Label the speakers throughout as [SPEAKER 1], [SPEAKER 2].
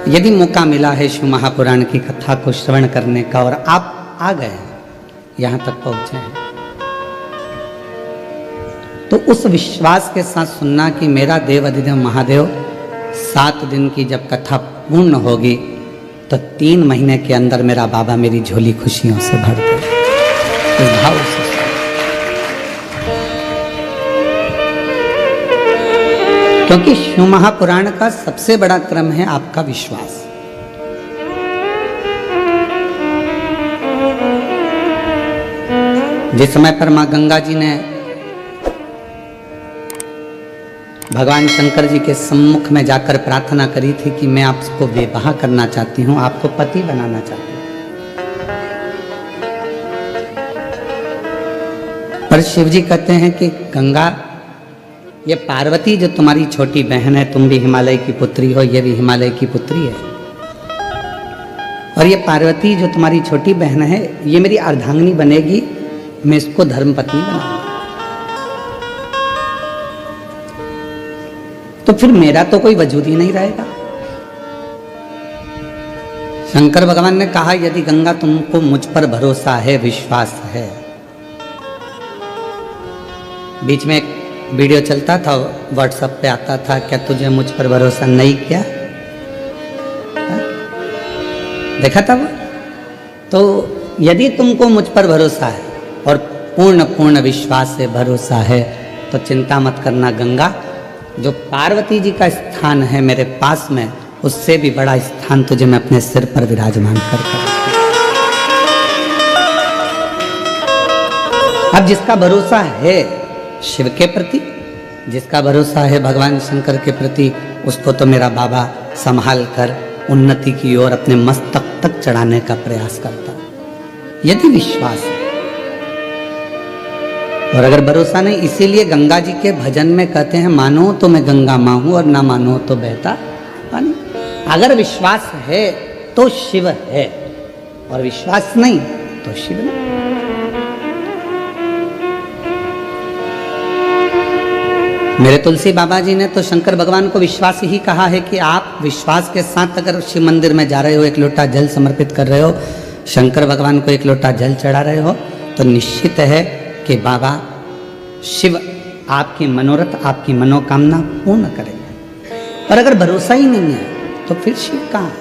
[SPEAKER 1] यदि मौका मिला है शिव महापुराण की कथा को श्रवण करने का और आप आ गए हैं, यहाँ तक पहुँचे हैं, तो उस विश्वास के साथ सुनना कि मेरा देव अधिदेव महादेव 7 दिन की जब कथा पूर्ण होगी तो 3 महीने के अंदर मेरा बाबा मेरी झोली खुशियों से भर दे। इस भाव से क्योंकि शिव महापुराण का सबसे बड़ा क्रम है आपका विश्वास। जिस समय पर मां गंगा जी ने भगवान शंकर जी के सम्मुख में जाकर प्रार्थना करी थी कि मैं आपको विवाह करना चाहती हूं, आपको पति बनाना चाहती हूं, पर शिव जी कहते हैं कि गंगा, ये पार्वती जो तुम्हारी छोटी बहन है, तुम भी हिमालय की पुत्री हो, ये भी हिमालय की पुत्री है, और ये पार्वती जो तुम्हारी छोटी बहन है ये मेरी अर्धांगिनी बनेगी, मैं इसको धर्मपत्नी बनाऊंगा। तो फिर मेरा तो कोई वजूद ही नहीं रहेगा। शंकर भगवान ने कहा यदि गंगा तुमको मुझ पर भरोसा है, विश्वास है। बीच में एक वीडियो चलता था, व्हाट्सएप पे आता था, क्या तुझे मुझ पर भरोसा नहीं किया? देखा था वो? तो यदि तुमको मुझ पर भरोसा है और पूर्ण विश्वास से भरोसा है तो चिंता मत करना, गंगा जो पार्वती जी का स्थान है मेरे पास में, उससे भी बड़ा स्थान तुझे मैं अपने सिर पर विराजमान कर। अब जिसका भरोसा है शिव के प्रति, जिसका भरोसा है भगवान शंकर के प्रति, उसको तो मेरा बाबा संभाल कर उन्नति की ओर अपने मस्तक तक चढ़ाने का प्रयास करता। यदि विश्वास है और अगर भरोसा नहीं, इसीलिए गंगा जी के भजन में कहते हैं मानो तो मैं गंगा माँ हूं और ना मानो तो बहता पानी। अगर विश्वास है तो शिव है और विश्वास नहीं तो शिव नहीं। मेरे तुलसी बाबा जी ने तो शंकर भगवान को विश्वास ही कहा है कि आप विश्वास के साथ अगर शिव मंदिर में जा रहे हो, एक लोटा जल समर्पित कर रहे हो, शंकर भगवान को एक लोटा जल चढ़ा रहे हो, तो निश्चित है कि बाबा शिव आपकी मनोरथ, आपकी मनोकामना पूर्ण करेंगे। और अगर भरोसा ही नहीं है तो फिर शिव कहाँ है?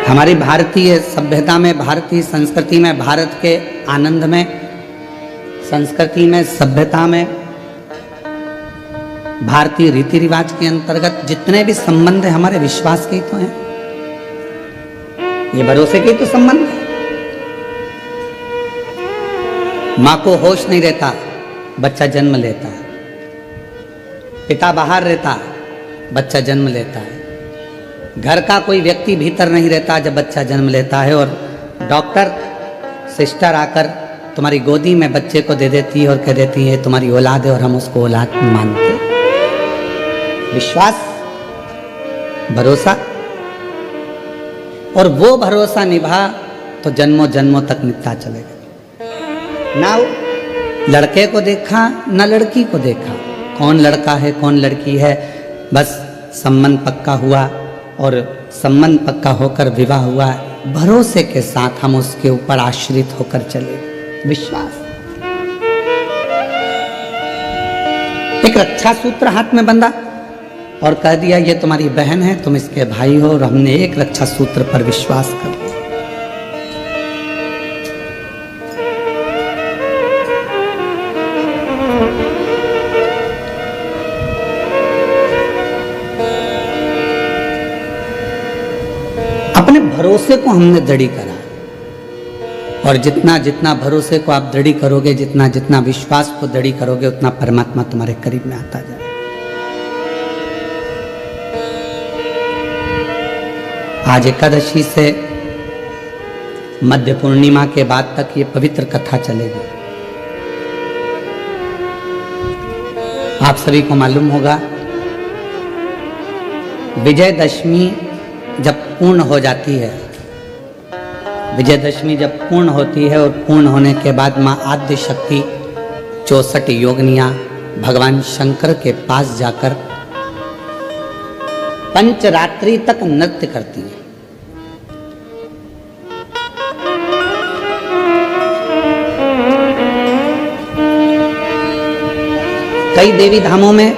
[SPEAKER 1] हमारी भारतीय सभ्यता में, भारतीय संस्कृति में, भारत के आनंद में, संस्कृति में, सभ्यता में, भारतीय रीति रिवाज के अंतर्गत जितने भी संबंध है हमारे विश्वास के ही तो हैं, ये भरोसे के तो संबंध है। मां को होश नहीं रहता, बच्चा जन्म लेता है, पिता बाहर रहता, बच्चा जन्म लेता है, घर का कोई व्यक्ति भीतर नहीं रहता जब बच्चा जन्म लेता है, और डॉक्टर सिस्टर आकर तुम्हारी गोदी में बच्चे को दे देती है और कह देती है तुम्हारी औलाद है, और हम उसको औलाद मानते। विश्वास, भरोसा, और वो भरोसा निभा तो जन्मों जन्मों तक निभता चलेगा। ना लड़के को देखा ना लड़की को देखा, कौन लड़का है कौन लड़की है, बस संबंध पक्का हुआ और संबंध पक्का होकर विवाह हुआ, भरोसे के साथ हम उसके ऊपर आश्रित होकर चले। विश्वास, एक रक्षा सूत्र हाथ में बंधा और कह दिया ये तुम्हारी बहन है, तुम इसके भाई हो, और हमने एक रक्षा सूत्र पर विश्वास कर दिया। अपने भरोसे को हमने दृढ़ करा, और जितना जितना भरोसे को आप दृढ़ करोगे, जितना जितना विश्वास को दृढ़ करोगे, उतना परमात्मा तुम्हारे करीब में आता जाए। आज एकादशी से मध्य पूर्णिमा के बाद तक ये पवित्र कथा चलेगी। आप सभी को मालूम होगा विजयदशमी जब पूर्ण हो जाती है, विजयदशमी जब पूर्ण होती है और पूर्ण होने के बाद माँ आद्य शक्ति 64 योगिनियाँ भगवान शंकर के पास जाकर पंचरात्रि तक नृत्य करती है। कई देवी धामों में,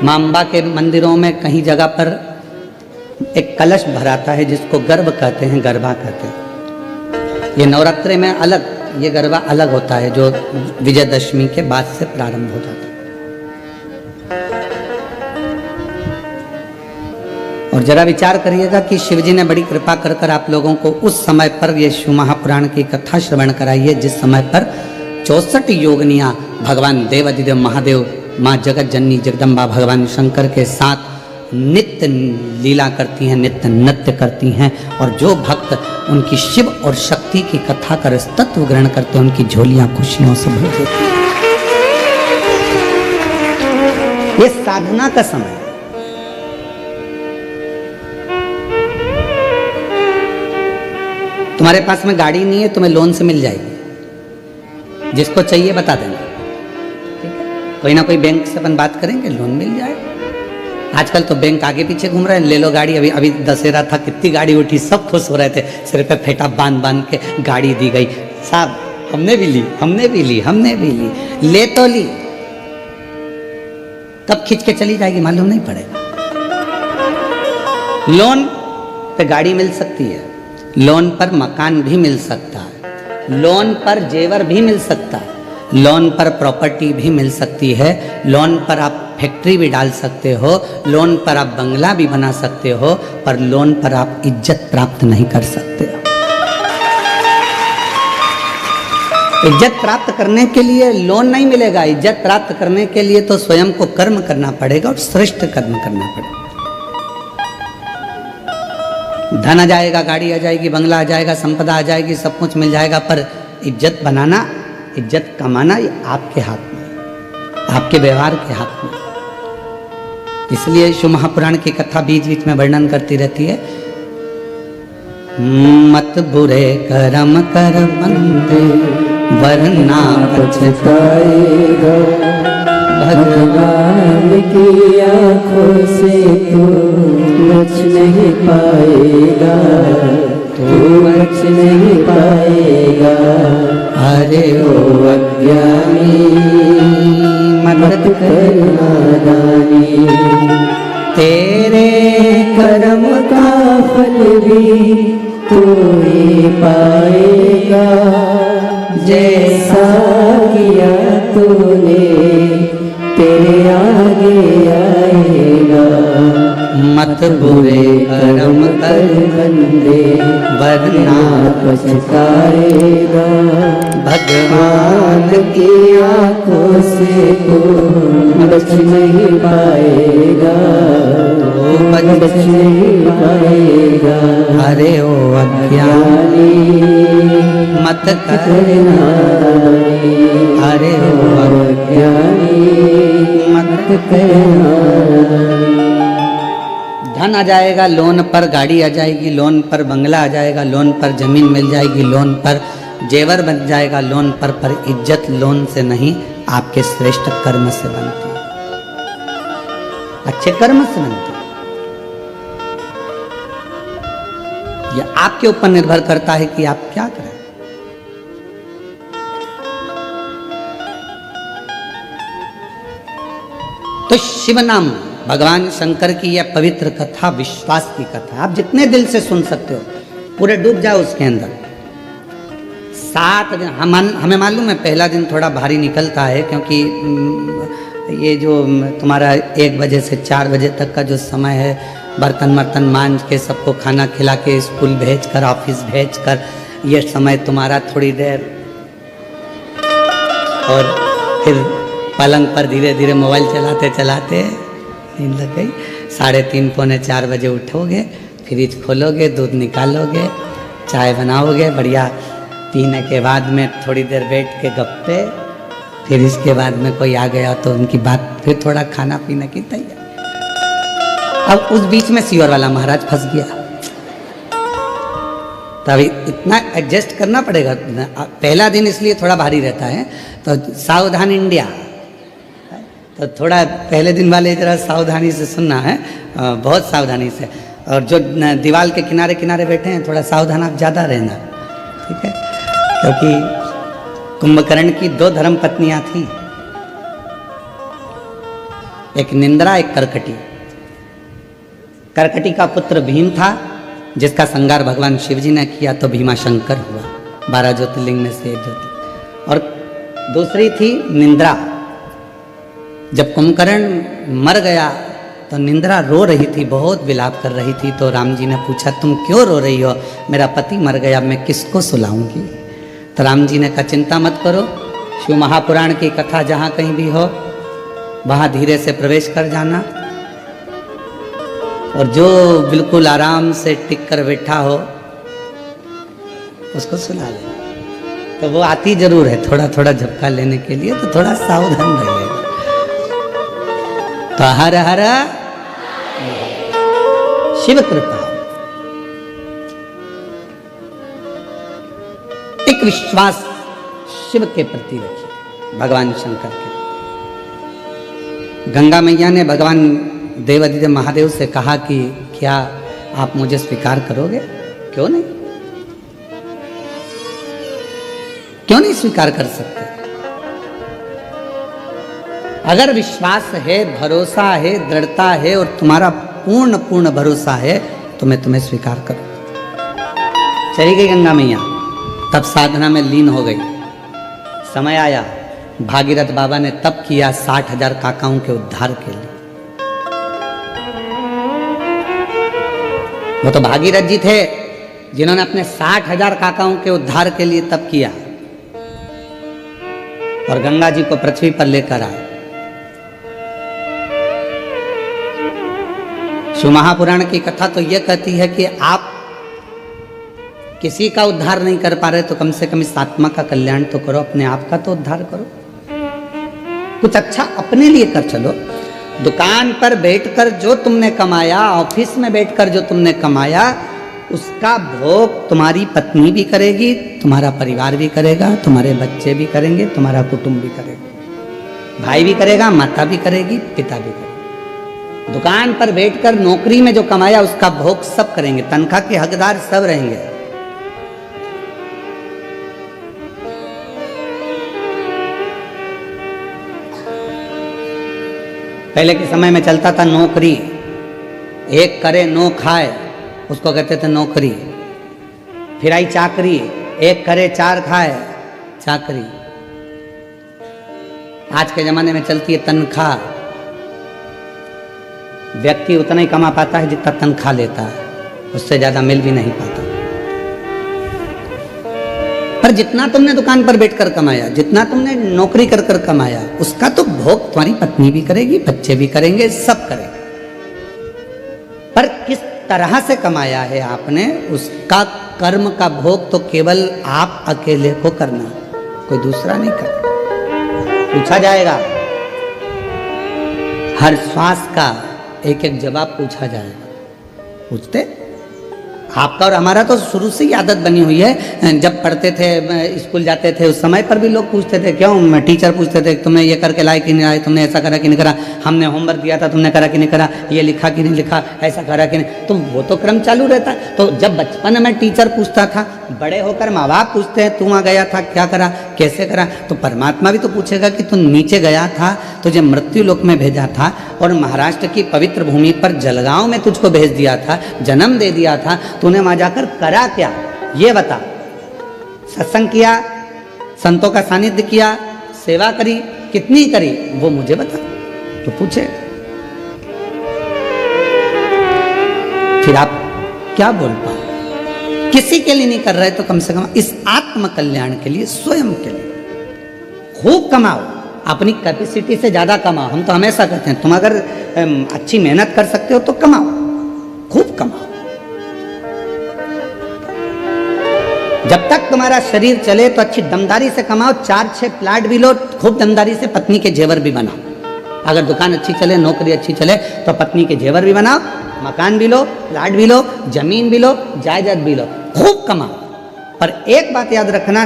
[SPEAKER 1] मां अंबा के मंदिरों में कहीं जगह पर एक कलश भराता है जिसको गर्भ कहते हैं, गरबा कहते हैं। ये नवरात्रि में अलग, ये गरबा अलग होता है जो विजयदशमी के बाद से प्रारंभ हो जाता है। और जरा विचार करिएगा कि शिवजी ने बड़ी कृपा कर कर आप लोगों को उस समय पर ये शिव महापुराण की कथा श्रवण कराई है जिस समय पर 64 योगिनियां भगवान देवाधिदेव महादेव, माँ जगत जननी जगदम्बा भगवान शंकर के साथ नित्य लीला करती हैं, नित्य नृत्य करती हैं। और जो भक्त उनकी शिव और शक्ति की कथा कर तत्व ग्रहण करते हैं उनकी झोलियां खुशियों से भर देती हैं। ये साधना का समय है। तुम्हारे पास में गाड़ी नहीं है, तुम्हें लोन से मिल जाएगी, जिसको चाहिए बता देना, ठीक है? कोई ना कोई बैंक से अपन बात करेंगे, लोन मिल जाएगा। आजकल तो बैंक आगे पीछे घूम रहे हैं, ले लो गाड़ी। अभी दशहरा था, कितनी गाड़ी उठी, सब खुश हो रहे थे, सिर पे फेटा बांध के गाड़ी दी गई। साहब हमने भी ली, हमने भी ली, हमने भी ली, ले तो ली, कब खींच के चली जाएगी मालूम नहीं पड़ेगा। लोन पे गाड़ी मिल सकती है, लोन पर मकान भी मिल सकता है, लोन पर जेवर भी मिल सकता है, लोन पर प्रॉपर्टी भी मिल सकती है, लोन पर आप फैक्ट्री भी डाल सकते हो, लोन पर आप बंगला भी बना सकते हो, पर लोन पर आप इज्जत प्राप्त नहीं कर सकते हो। इज्जत प्राप्त करने के लिए लोन नहीं मिलेगा, इज्जत प्राप्त करने के लिए तो स्वयं को कर्म करना पड़ेगा और श्रेष्ठ कर्म करना पड़ेगा। धन आ जाएगा, गाड़ी आ जाएगी, बंगला आ जाएगा, संपदा आ जाएगी, सब कुछ मिल जाएगा, पर इज्जत बनाना, इज्जत कमाना ये आपके हाथ में, आपके व्यवहार के हाथ में। इसलिए शिव महापुराण की कथा बीच बीच में वर्णन करती रहती है। मत बुरे कर्म कर बंदे वरना पछताएगा,
[SPEAKER 2] भगवान की आँखों से तू बच नहीं पाएगा, तू बच नहीं पाएगा। अरे ओ अज्ञानी मत कर नादानी, तेरे कर्म का फल भी तू ही पाएगा, जैसा किया तूने तेरे आगे आएगा।
[SPEAKER 1] मत बुरे कर्म कर
[SPEAKER 2] बंदे
[SPEAKER 1] वरना
[SPEAKER 2] पछताएगा, भगवान की आँखों से तू बच नहीं पाएगा, बच नहीं पाएगा।
[SPEAKER 1] अरे ओ अज्ञानी मत करना, अरे ओ
[SPEAKER 2] अज्ञानी मत करना।
[SPEAKER 1] धन आ जाएगा, लोन पर गाड़ी आ जाएगी, लोन पर बंगला आ जाएगा, लोन पर जमीन मिल जाएगी, लोन पर जेवर बन जाएगा, लोन पर इज्जत लोन से नहीं आपके श्रेष्ठ कर्म से बनती है, अच्छे कर्म से बनती है। यह आपके ऊपर निर्भर करता है कि आप क्या करें। तो शिव नाम, भगवान शंकर की यह पवित्र कथा विश्वास की कथा, आप जितने दिल से सुन सकते हो, पूरे डूब जाओ उसके अंदर। 7 दिन हमें मालूम है पहला दिन थोड़ा भारी निकलता है, क्योंकि ये जो तुम्हारा 1 बजे से 4 बजे तक का जो समय है, बर्तन वर्तन मांज के सबको खाना खिला के स्कूल भेज कर, ऑफिस भेज कर, ये समय तुम्हारा थोड़ी देर, और फिर पलंग पर धीरे धीरे मोबाइल चलाते चलाते नींद लग गई। 3:30 पौने 4 बजे उठोगे, फ्रिज खोलोगे, दूध निकालोगे, चाय बनाओगे, बढ़िया पीने के बाद में थोड़ी देर बैठ के गप्पे, फिर इसके बाद में कोई आ गया तो उनकी बात, फिर थोड़ा खाना पीने की तैयारी। अब उस बीच में सियोर वाला महाराज फंस गया, तभी इतना एडजस्ट करना पड़ेगा। पहला दिन इसलिए थोड़ा भारी रहता है, तो सावधान इंडिया, तो थोड़ा पहले दिन वाले जरा सावधानी से सुनना है, बहुत सावधानी से। और जो दीवार के किनारे किनारे बैठे हैं थोड़ा सावधान आप ज़्यादा रहना, ठीक है? क्योंकि कुंभकर्ण की 2 धर्म पत्नियां थीं, एक निंद्रा एक करकटी। करकटी का पुत्र भीम था, जिसका संगार भगवान शिव जी ने किया तो भीमा शंकर हुआ, 12 ज्योतिर्लिंग में से एक ज्योतिर्लिंग। और दूसरी थी निंद्रा। जब कुंभकर्ण मर गया तो निंद्रा रो रही थी, बहुत विलाप कर रही थी। तो राम जी ने पूछा, तुम क्यों रो रही हो? मेरा पति मर गया, मैं किसको सुलाऊंगी? तो राम जी ने कहा, चिंता मत करो, शिव महापुराण की कथा जहाँ कहीं भी हो वहाँ धीरे से प्रवेश कर जाना, और जो बिल्कुल आराम से टिक कर बैठा हो उसको सुला लेना। तो वो आती जरूर है थोड़ा थोड़ा झपका लेने के लिए, तो थोड़ा सावधान रहिएगा। तो हर हर शिव कृपा। एक विश्वास शिव के प्रति रखिए, भगवान शंकर के। गंगा मैया ने भगवान देवादिदेव महादेव से कहा कि क्या आप मुझे स्वीकार करोगे? क्यों नहीं, क्यों नहीं स्वीकार कर सकते? अगर विश्वास है, भरोसा है, दृढ़ता है और तुम्हारा पूर्ण पूर्ण भरोसा है तो मैं तुम्हें स्वीकार करूं। चली गई गंगा मैया, तब साधना में लीन हो गई। समय आया, भागीरथ बाबा ने तप किया 60,000 काकाओं के उद्धार के लिए। वो तो भागीरथ जी थे जिन्होंने अपने 60,000 काकाओं के उद्धार के लिए तप किया और गंगा जी को पृथ्वी पर लेकर आए। शिव महापुराण की कथा तो यह कहती है कि आप किसी का उद्धार नहीं कर पा रहे तो कम से कम इस आत्मा का कल्याण तो करो, अपने आप का तो उद्धार करो, कुछ अच्छा अपने लिए कर चलो। दुकान पर बैठकर जो तुमने कमाया, ऑफिस में बैठकर जो तुमने कमाया, उसका भोग तुम्हारी पत्नी भी करेगी, तुम्हारा परिवार भी करेगा, तुम्हारे बच्चे भी करेंगे, तुम्हारा कुटुंब भी करेगा, भाई भी करेगा, माता भी करेगी, पिता भी करेगा। दुकान पर बैठकर नौकरी में जो कमाया उसका भोग सब करेंगे, तनख्वाह के हकदार सब रहेंगे। पहले के समय में चलता था नौकरी, एक करे नो खाए, उसको कहते थे नौकरी। फिर आई चाकरी, एक करे 4 खाए, चाकरी। आज के जमाने में चलती है तनख्वाह। व्यक्ति उतना ही कमा पाता है जितना तनख्वाह लेता है, उससे ज्यादा मिल भी नहीं पाता। पर जितना तुमने दुकान पर बैठकर कमाया, जितना तुमने नौकरी कर कर कमाया, उसका तो भोग तुम्हारी पत्नी भी करेगी, बच्चे भी करेंगे, सब करेंगे। पर किस तरह से कमाया है आपने, उसका कर्म का भोग तो केवल आप अकेले को करना, कोई दूसरा नहीं करना। पूछा जाएगा, हर श्वास का एक एक जवाब पूछा जाएगा। पूछते आपका और हमारा तो शुरू से ही आदत बनी हुई है। जब पढ़ते थे, स्कूल जाते थे, उस समय पर भी लोग पूछते थे, क्यों टीचर पूछते थे तुमने ये करके लाए कि नहीं लाए, तुमने ऐसा करा कि नहीं करा, हमने होमवर्क दिया था तुमने करा कि नहीं करा, ये लिखा कि नहीं लिखा, ऐसा करा कि नहीं। तो वो तो क्रम चालू रहता है। तो जब बचपन में टीचर पूछता था, बड़े होकर माँ बाप पूछते हैं, तू वहाँ गया था, क्या करा, कैसे करा, तो परमात्मा भी तो पूछेगा कि तू नीचे गया था, तुझे मृत्यु लोक में भेजा था और महाराष्ट्र की पवित्र भूमि पर जलगांव में तुझको भेज दिया था, जन्म दे दिया था, तूने वहां जाकर करा क्या, ये बता। सत्संग किया, संतों का सानिध्य किया, सेवा करी, कितनी करी, वो मुझे बता। तो पूछे, फिर आप क्या बोल पाओ? किसी के लिए नहीं कर रहे तो कम से कम इस आत्म कल्याण के लिए, स्वयं के लिए खूब कमाओ, अपनी कैपेसिटी से ज्यादा कमाओ। हम तो हमेशा कहते हैं, तुम अगर अच्छी मेहनत कर सकते हो तो कमाओ, खूब कमाओ। जब तक तुम्हारा शरीर चले तो अच्छी दमदारी से कमाओ, 4-6 प्लाट भी लो, खूब दमदारी से पत्नी के जेवर भी बनाओ। अगर दुकान अच्छी चले, नौकरी अच्छी चले तो पत्नी के जेवर भी बनाओ, मकान भी लो, प्लाट भी लो, जमीन भी लो, जायदाद भी लो, खूब कमाओ। पर एक बात याद रखना,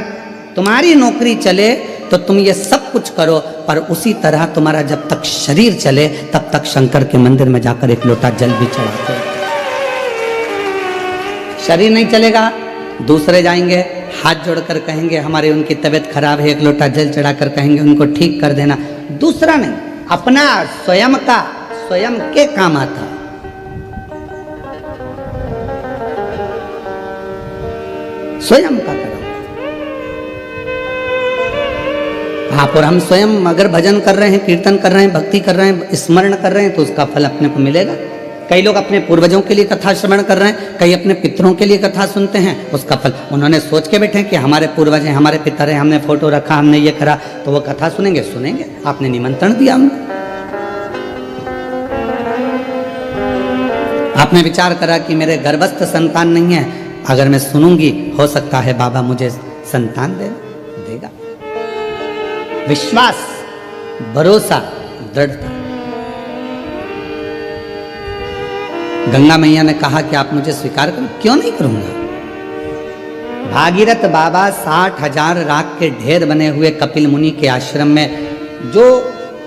[SPEAKER 1] तुम्हारी नौकरी चले तो तुम ये सब कुछ करो, पर उसी तरह तुम्हारा जब तक शरीर चले तब तक शंकर के मंदिर में जाकर एक लोटा जल भी चढ़ाते हो। शरीर नहीं चलेगा, दूसरे जाएंगे, हाथ जोड़कर कहेंगे हमारी उनकी तबीयत खराब है, एक लोटा जल चढ़ाकर कहेंगे उनको ठीक कर देना। दूसरा नहीं, अपना स्वयं का, स्वयं के काम आता। स्वयं का करो आप और हम स्वयं अगर भजन कर रहे हैं, कीर्तन कर रहे हैं, भक्ति कर रहे हैं, स्मरण कर रहे हैं, तो उसका फल अपने को मिलेगा। कई लोग अपने पूर्वजों के लिए कथा श्रवण कर रहे हैं, कई अपने पितरों के लिए कथा सुनते हैं, उसका फल उन्होंने सोच के बैठे कि हमारे पूर्वज हैं, हमारे पितर हैं, हमने फोटो रखा, हमने ये करा, तो वो कथा सुनेंगे। सुनेंगे, आपने निमंत्रण दिया उनको, आपने विचार करा कि मेरे गर्भस्थ संतान नहीं है, अगर मैं सुनूंगी हो सकता है बाबा मुझे संतान देगा। विश्वास, भरोसा, दृढ़ता। गंगा मैया ने कहा कि आप मुझे स्वीकार करो, क्यों नहीं करूंगा। भागीरथ बाबा 60,000 राख के ढेर बने हुए कपिल मुनि के आश्रम में जो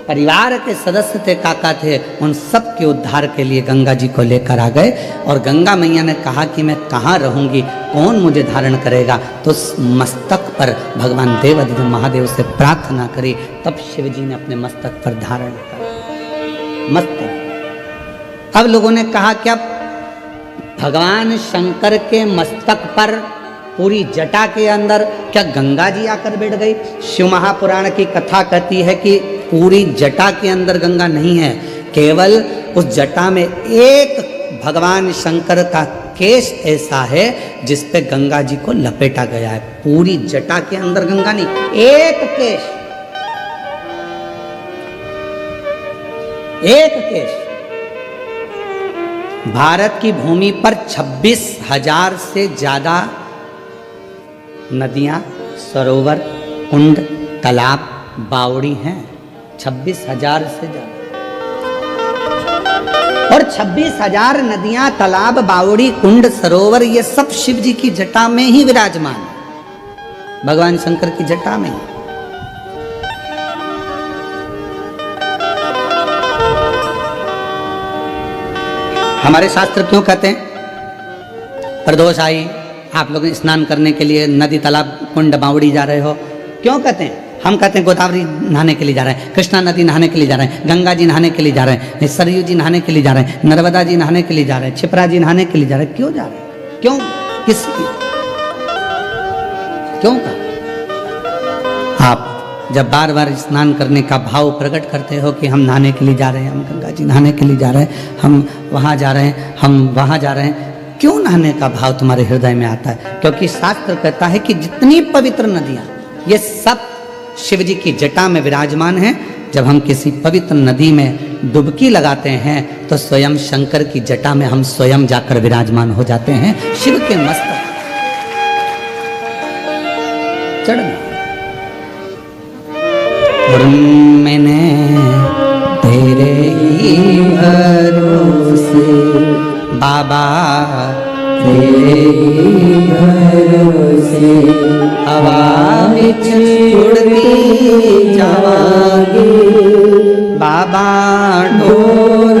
[SPEAKER 1] परिवार के सदस्य थे, काका थे, उन सब के उद्धार के लिए गंगा जी को लेकर आ गए। और गंगा मैया ने कहा कि मैं कहाँ रहूंगी, कौन मुझे धारण करेगा, तो मस्तक पर भगवान देवाधिदेव महादेव से प्रार्थना करी, तब शिव जी ने अपने मस्तक पर धारण किया। मस्तक। अब लोगों ने कहा क्या भगवान शंकर के मस्तक पर पूरी जटा के अंदर क्या गंगा जी आकर बैठ गई? शिव महापुराण की कथा कहती है कि पूरी जटा के अंदर गंगा नहीं है, केवल उस जटा में एक भगवान शंकर का केश ऐसा है जिस पे गंगा जी को लपेटा गया है। पूरी जटा के अंदर गंगा नहीं, एक केश, एक केश। भारत की भूमि पर 26,000 से ज्यादा नदियां, सरोवर, कुंड, तालाब, बावड़ी हैं। 26,000 से ज्यादा। और 26,000 नदियां, तालाब, बावड़ी, कुंड, सरोवर, ये सब शिव जी की जटा में ही विराजमान है, भगवान शंकर की जटा में ही। हमारे शास्त्र क्यों कहते हैं प्रदोष आई, आप लोग स्नान करने के लिए नदी, तालाब, कुंड, बावड़ी जा रहे हो, क्यों कहते हैं? हम कहते हैं गोदावरी नहाने के लिए जा रहे हैं, कृष्णा नदी नहाने के लिए जा रहे हैं, गंगा जी नहाने के लिए जा रहे हैं, सरयू जी नहाने के लिए जा रहे हैं, नर्मदा जी नहाने के लिए जा रहे हैं, छिपरा जी नहाने के लिए जा रहे हैं। क्यों जा रहे हैं? क्यों, किस क्यों का? आप जब बार बार स्नान करने का भाव प्रकट करते हो कि हम नहाने के लिए जा रहे हैं, हम गंगा जी नहाने के लिए जा रहे हैं, हम वहाँ जा रहे हैं, हम वहाँ जा रहे हैं, क्यों नहाने का भाव तुम्हारे हृदय में आता है? क्योंकि शास्त्र कहता है कि जितनी पवित्र नदियाँ, ये सब शिव जी की जटा में विराजमान हैं। जब हम किसी पवित्र नदी में डुबकी लगाते हैं तो स्वयं शंकर की जटा में हम स्वयं जाकर विराजमान हो जाते हैं। शिव के मस्तक चढ़ना। और मैंने तेरे ही भरोसे बाबा,
[SPEAKER 2] तेरे ही भरोसे
[SPEAKER 1] हवा
[SPEAKER 2] विच उड़ती जावांगी,
[SPEAKER 1] बाबा
[SPEAKER 2] डोर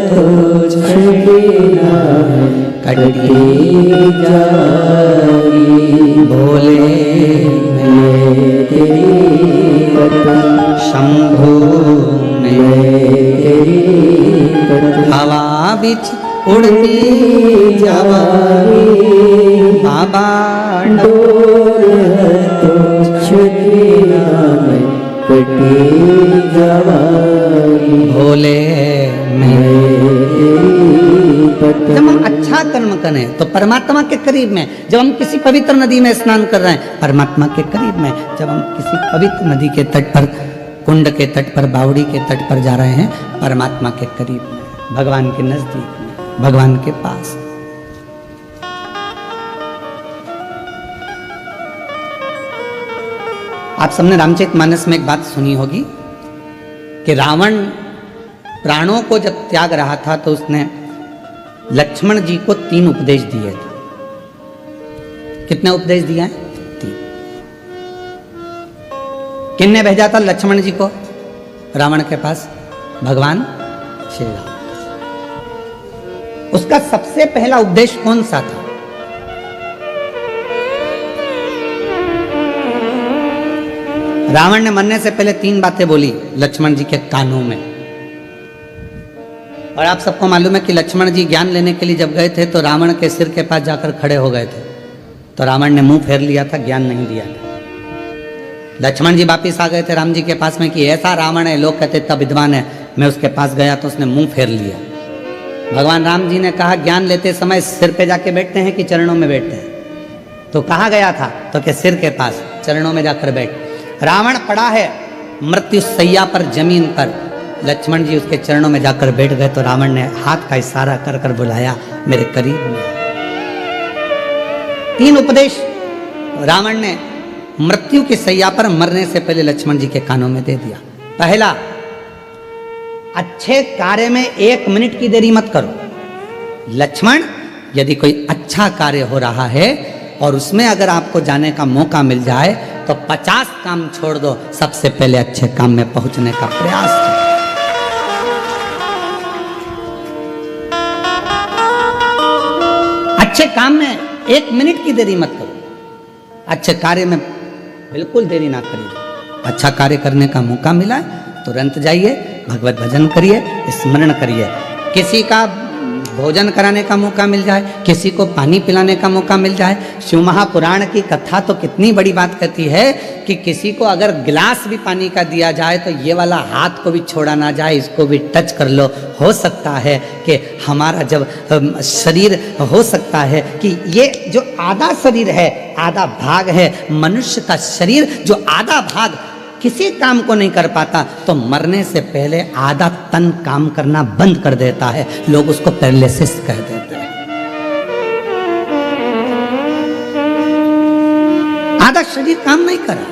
[SPEAKER 2] तो छड़ना कटती जाएगी।
[SPEAKER 1] भोले
[SPEAKER 2] मैं तेरी कथा,
[SPEAKER 1] शंभु में
[SPEAKER 2] तेरी कथा
[SPEAKER 1] हवा बिच उड़ती
[SPEAKER 2] जावांगी,
[SPEAKER 1] बाबा
[SPEAKER 2] डोर तो छड़ना मैं कटी जावांगी।
[SPEAKER 1] भोले में।
[SPEAKER 2] पता
[SPEAKER 1] जब हम अच्छा कर्म करें तो परमात्मा के करीब में, जब हम किसी पवित्र नदी में स्नान कर रहे हैं परमात्मा के करीब में, जब हम किसी पवित्र नदी के तट पर, कुंड के तट पर, बावड़ी के तट पर जा रहे हैं परमात्मा के करीब में, भगवान के नजदीक में, भगवान के पास। आप सबने रामचरितमानस में एक बात सुनी होगी कि रावण प्राणों को जब त्याग रहा था तो उसने लक्ष्मण जी को 3 उपदेश दिए थे। कितने उपदेश दिए हैं? 3। किसने भेजा था लक्ष्मण जी को रावण के पास? भगवान श्री राम। उसका सबसे पहला उपदेश कौन सा था? रावण ने मरने से पहले 3 बातें बोली लक्ष्मण जी के कानों में। और आप सबको मालूम है कि लक्ष्मण जी ज्ञान लेने के लिए जब गए थे तो रावण के सिर के पास जाकर खड़े हो गए थे, तो रावण ने मुंह फेर लिया था, ज्ञान नहीं दिया था। लक्ष्मण जी वापिस आ गए थे राम जी के पास में कि ऐसा रावण है, लोग कहते तब विद्वान है। मैं उसके पास गया तो उसने मुंह फेर लिया। भगवान राम जी ने कहा ज्ञान लेते समय सिर पे जाके बैठते हैं कि चरणों में बैठते हैं? तो कहाँ गया था? तो के सिर के पास, चरणों में जाकर बैठ। रावण पड़ा है मृत्यु सैया पर, जमीन पर, लक्ष्मण जी उसके चरणों में जाकर बैठ गए तो रावण ने हाथ का इशारा कर कर बुलाया मेरे करीब में। 3 उपदेश रावण ने मृत्यु की सैया पर मरने से पहले लक्ष्मण जी के कानों में दे दिया। पहला, अच्छे कार्य में 1 मिनट की देरी मत करो। लक्ष्मण, यदि कोई अच्छा कार्य हो रहा है और उसमें अगर आपको जाने का मौका मिल जाए तो 50 काम छोड़ दो, सबसे पहले अच्छे काम में पहुंचने का प्रयास करो। अच्छे काम में 1 मिनट की देरी मत करो। अच्छे कार्य में बिल्कुल देरी ना करिए। अच्छा कार्य करने का मौका मिला है तुरंत जाइए, भगवत भजन करिए, स्मरण करिए। किसी का भोजन कराने का मौका मिल जाए, किसी को पानी पिलाने का मौका मिल जाए। शिव महापुराण की कथा तो कितनी बड़ी बात कहती है कि किसी को अगर गिलास भी पानी का दिया जाए तो ये वाला हाथ को भी छोड़ा ना जाए, इसको भी टच कर लो। हो सकता है कि हमारा जब शरीर, हो सकता है कि ये जो आधा शरीर है, आधा भाग है मनुष्य का शरीर, जो आधा भाग किसी काम को नहीं कर पाता तो मरने से पहले आधा तन काम करना बंद कर देता है। लोग उसको पैरालिसिस कह देते हैं। आधा शरीर काम नहीं करा।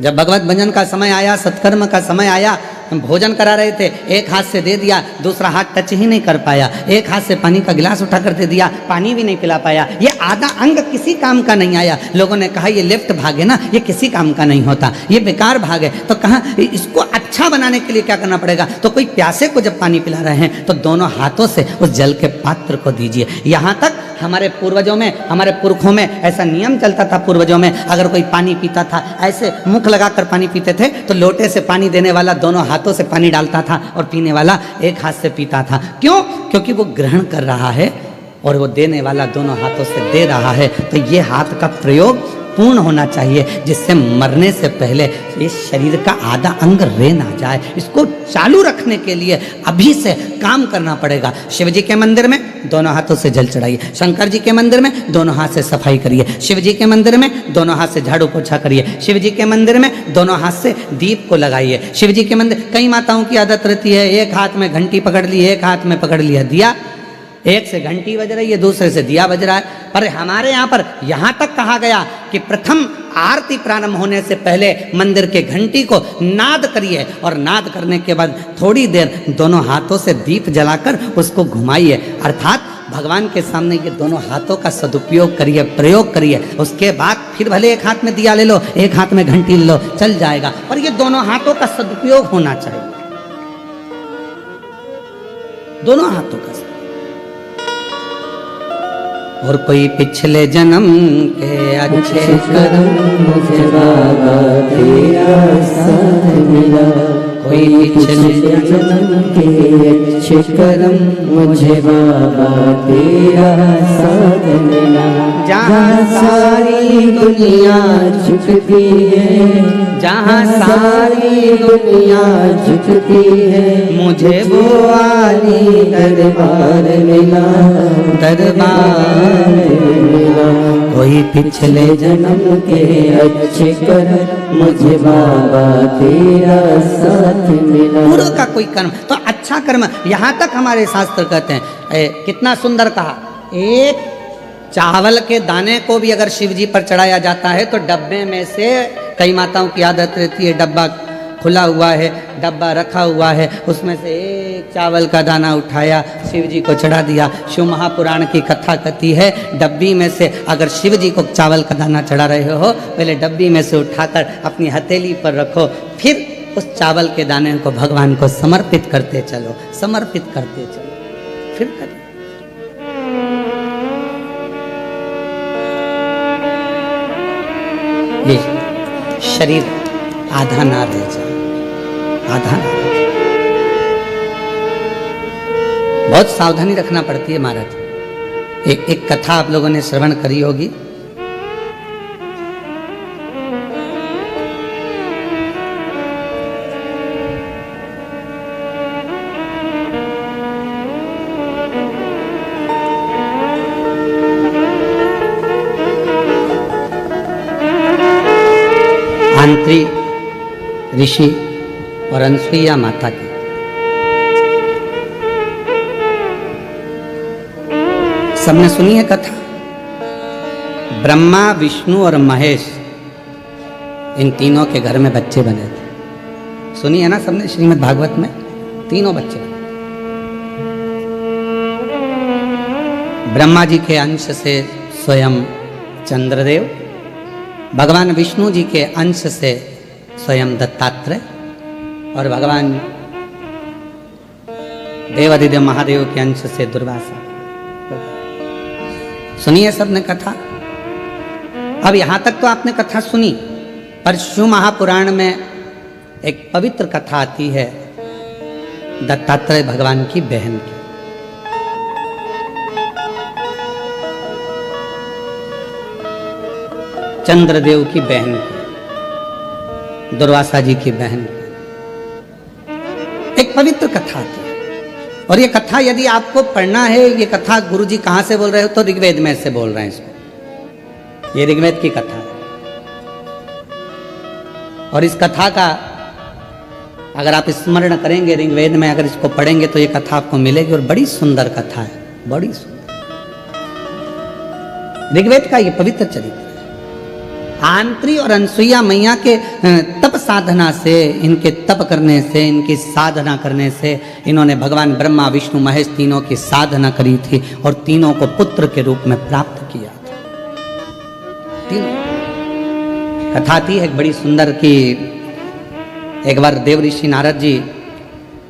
[SPEAKER 1] जब भगवत भजन का समय आया, सत्कर्म का समय आया, हम भोजन करा रहे थे, एक हाथ से दे दिया, दूसरा हाथ टच ही नहीं कर पाया, एक हाथ से पानी का गिलास उठा कर दे दिया, पानी भी नहीं पिला पाया। ये आधा अंग किसी काम का नहीं आया। लोगों ने कहा ये लेफ्ट भाग है ना, ये किसी काम का नहीं होता, ये बेकार भाग है। तो कहा इसको अच्छा बनाने के लिए क्या करना पड़ेगा? तो कोई प्यासे को जब पानी पिला रहे हैं तो दोनों हाथों से उस जल के पात्र को दीजिए। यहाँ तक हमारे पूर्वजों में, हमारे पुरखों में ऐसा नियम चलता था। पूर्वजों में अगर कोई पानी पीता था, ऐसे मुख लगाकर पानी पीते थे तो लोटे से पानी देने वाला दोनों हाथों से पानी डालता था और पीने वाला एक हाथ से पीता था। क्यों? क्योंकि वो ग्रहण कर रहा है और वो देने वाला दोनों हाथों से दे रहा है। तो ये हाथ का प्रयोग पूर्ण होना चाहिए, जिससे मरने से पहले इस शरीर का आधा अंग रह ना जाए। इसको चालू रखने के लिए अभी से काम करना पड़ेगा। शिव जी के मंदिर में दोनों हाथों से जल चढ़ाइए, शंकर जी के मंदिर में दोनों हाथ से सफाई करिए, शिव जी के मंदिर में दोनों हाथ से झाड़ू पोछा करिए, शिव जी के मंदिर में दोनों हाथ से दीप को लगाइए। शिव जी के मंदिर, कई माताओं की आदत रहती है एक हाथ में घंटी पकड़ ली, एक हाथ में पकड़ लिया दिया, एक से घंटी बज रही है, दूसरे से दिया बज रहा है। पर हमारे यहाँ पर यहाँ तक कहा गया कि प्रथम आरती प्रारंभ होने से पहले मंदिर के घंटी को नाद करिए और नाद करने के बाद थोड़ी देर दोनों हाथों से दीप जलाकर उसको घुमाइए। अर्थात भगवान के सामने ये दोनों हाथों का सदुपयोग करिए, प्रयोग करिए। उसके बाद फिर भले एक हाथ में दिया ले लो, एक हाथ में घंटी ले लो, चल जाएगा, पर ये दोनों हाथों का सदुपयोग होना चाहिए, दोनों हाथों का। और कोई पिछले जन्म के अच्छे
[SPEAKER 2] कर्म मुझे बाबा तेरा साथ मिला, कोई पिछले जन्म के अच्छे कर्म मुझे बाबा तेरा साथ मिला।
[SPEAKER 1] जहाँ सारी
[SPEAKER 2] दुनिया झुकती है,
[SPEAKER 1] जहाँ
[SPEAKER 2] सारी दुनिया झुकती है,
[SPEAKER 1] मुझे वो
[SPEAKER 2] वाली दरबार मिला,
[SPEAKER 1] दरबार
[SPEAKER 2] मिला।
[SPEAKER 1] कोई पिछले
[SPEAKER 2] जन्म के अच्छे कर्म मुझे बाबा तेरा साथ मिला।
[SPEAKER 1] पूर्व का कोई कर्म तो अच्छा कर्म। यहाँ तक हमारे शास्त्र कहते हैं, कितना सुंदर कहा, एक चावल के दाने को भी अगर शिव जी पर चढ़ाया जाता है तो डब्बे में से, कई माताओं की आदत रहती है डब्बा खुला हुआ है, डब्बा रखा हुआ है, उसमें से एक चावल का दाना उठाया, शिव जी को चढ़ा दिया। शिव महापुराण की कथा कहती है, डब्बी में से अगर शिव जी को चावल का दाना चढ़ा रहे हो, पहले डब्बी में से उठाकर अपनी हथेली पर रखो, फिर उस चावल के दाने को भगवान को समर्पित करते चलो, समर्पित करते चलो, फिर करो। ये शरीर आधा ना रह जाए, आधा ना रह जाए। बहुत सावधानी रखना पड़ती है महाराज। एक कथा आप लोगों ने श्रवण करी होगी। आंत्री ऋषि और अनसुईया माता की। सबने सुनी है कथा। ब्रह्मा, विष्णु और महेश, इन तीनों के घर में बच्चे बने थे। सुनी है ना सबने, श्रीमद् भागवत में तीनों बच्चे बने। ब्रह्मा जी के अंश से स्वयं चंद्रदेव, भगवान विष्णु जी के अंश से स्वयं दत्तात्रेय, और भगवान देवादिदेव महादेव के अंश से दुर्वासा। सुनिए सबने कथा। अब यहां तक तो आपने कथा सुनी, पर शिव महापुराण में एक पवित्र कथा आती है दत्तात्रेय भगवान की बहन की। चंद्रदेव की बहन की, दुर्वासा जी की बहन की एक पवित्र कथा थी। और ये कथा यदि आपको पढ़ना है, ये कथा गुरुजी कहां से बोल रहे हो, तो ऋग्वेद में से बोल रहे हैं इसको। ये ऋग्वेद की कथा है। और इस कथा का अगर आप स्मरण करेंगे ऋग्वेद में, अगर इसको पढ़ेंगे तो ये कथा आपको मिलेगी। और बड़ी सुंदर कथा है, बड़ी सुंदर। ऋग्वेद का ये पवित्र चरित्र है। आंत्री और अनसुईया मैया के तप साधना से, इनके तप करने से, इनकी साधना करने से, इन्होंने भगवान ब्रह्मा, विष्णु, महेश तीनों की साधना करी थी और तीनों को पुत्र के रूप में प्राप्त किया था। तीनों कथा थी एक बड़ी सुंदर की। एक बार देव ऋषि नारद जी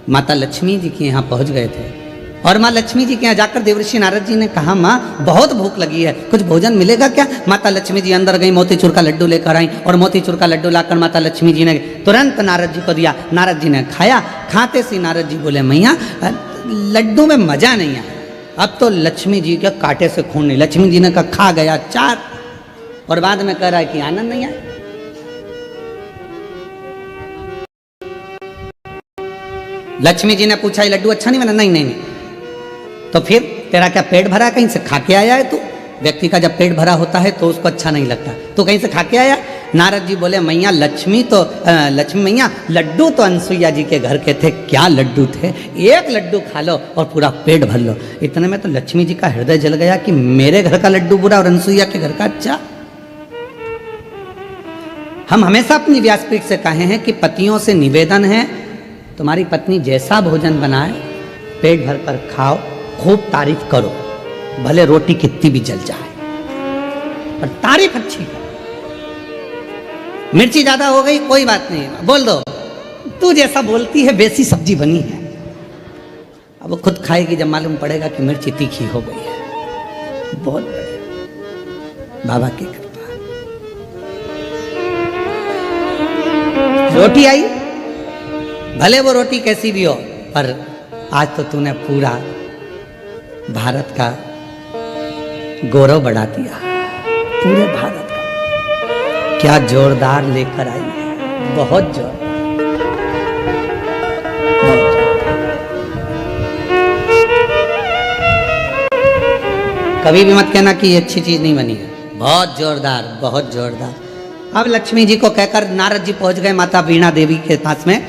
[SPEAKER 1] माता लक्ष्मी जी के यहाँ पहुंच गए थे, और माँ लक्ष्मी जी के यहाँ जाकर देवर्षि नारद जी ने कहा, माँ बहुत भूख लगी है, कुछ भोजन मिलेगा क्या? माता लक्ष्मी जी अंदर गई, मोतीचूर का लड्डू लेकर आई, और मोतीचूर का लड्डू लाकर माता लक्ष्मी जी ने तुरंत नारद जी को दिया। नारद जी ने खाया। खाते से नारद जी बोले, मैया लड्डू में मजा नहीं आया, अब तो लक्ष्मी जी के कांटे से खून नहीं। लक्ष्मी जी ने कहा, खा गया 4, और बाद में कह रहा है कि आनंद नहीं आया। लक्ष्मी जी ने पूछा, ये लड्डू अच्छा नहीं बना? नहीं नहीं नहीं। तो फिर तेरा क्या पेट भरा, कहीं से खा के आया है तू? व्यक्ति का जब पेट भरा होता है तो उसको अच्छा नहीं लगता, तो कहीं से खा के आया? नारद जी बोले, मैया लक्ष्मी मैया लड्डू तो अनसुईया जी के घर के थे, क्या लड्डू थे, एक लड्डू खा लो और पूरा पेट भर लो। इतने में तो लक्ष्मी जी का हृदय जल गया कि मेरे घर का लड्डू बुरा और अनसुईया के घर का अच्छा। हम हमेशा अपनी व्यासपीठ से कहे हैं कि पतियों से निवेदन है, तुम्हारी पत्नी जैसा भोजन बनाए पेट भर कर खाओ, खूब तारीफ करो, भले रोटी कितनी भी जल जाए, पर तारीफ अच्छी करो। मिर्ची ज्यादा हो गई कोई बात नहीं, बोल दो तू जैसा बोलती है वैसी सब्जी बनी है। अब वो खुद खाएगी जब मालूम पड़ेगा कि मिर्ची तीखी हो गई है। बहुत बढ़िया, बाबा की कृपा। रोटी आई, भले वो रोटी कैसी भी हो, पर आज तो तूने पूरा भारत का गौरव बढ़ा दिया, पूरे भारत का। क्या जोरदार लेकर आई है, बहुत जोरदार। कभी भी मत कहना कि ये अच्छी चीज नहीं बनी है, बहुत जोरदार, बहुत जोरदार। अब लक्ष्मी जी को कहकर नारद जी पहुंच गए माता वीणा देवी के पास में,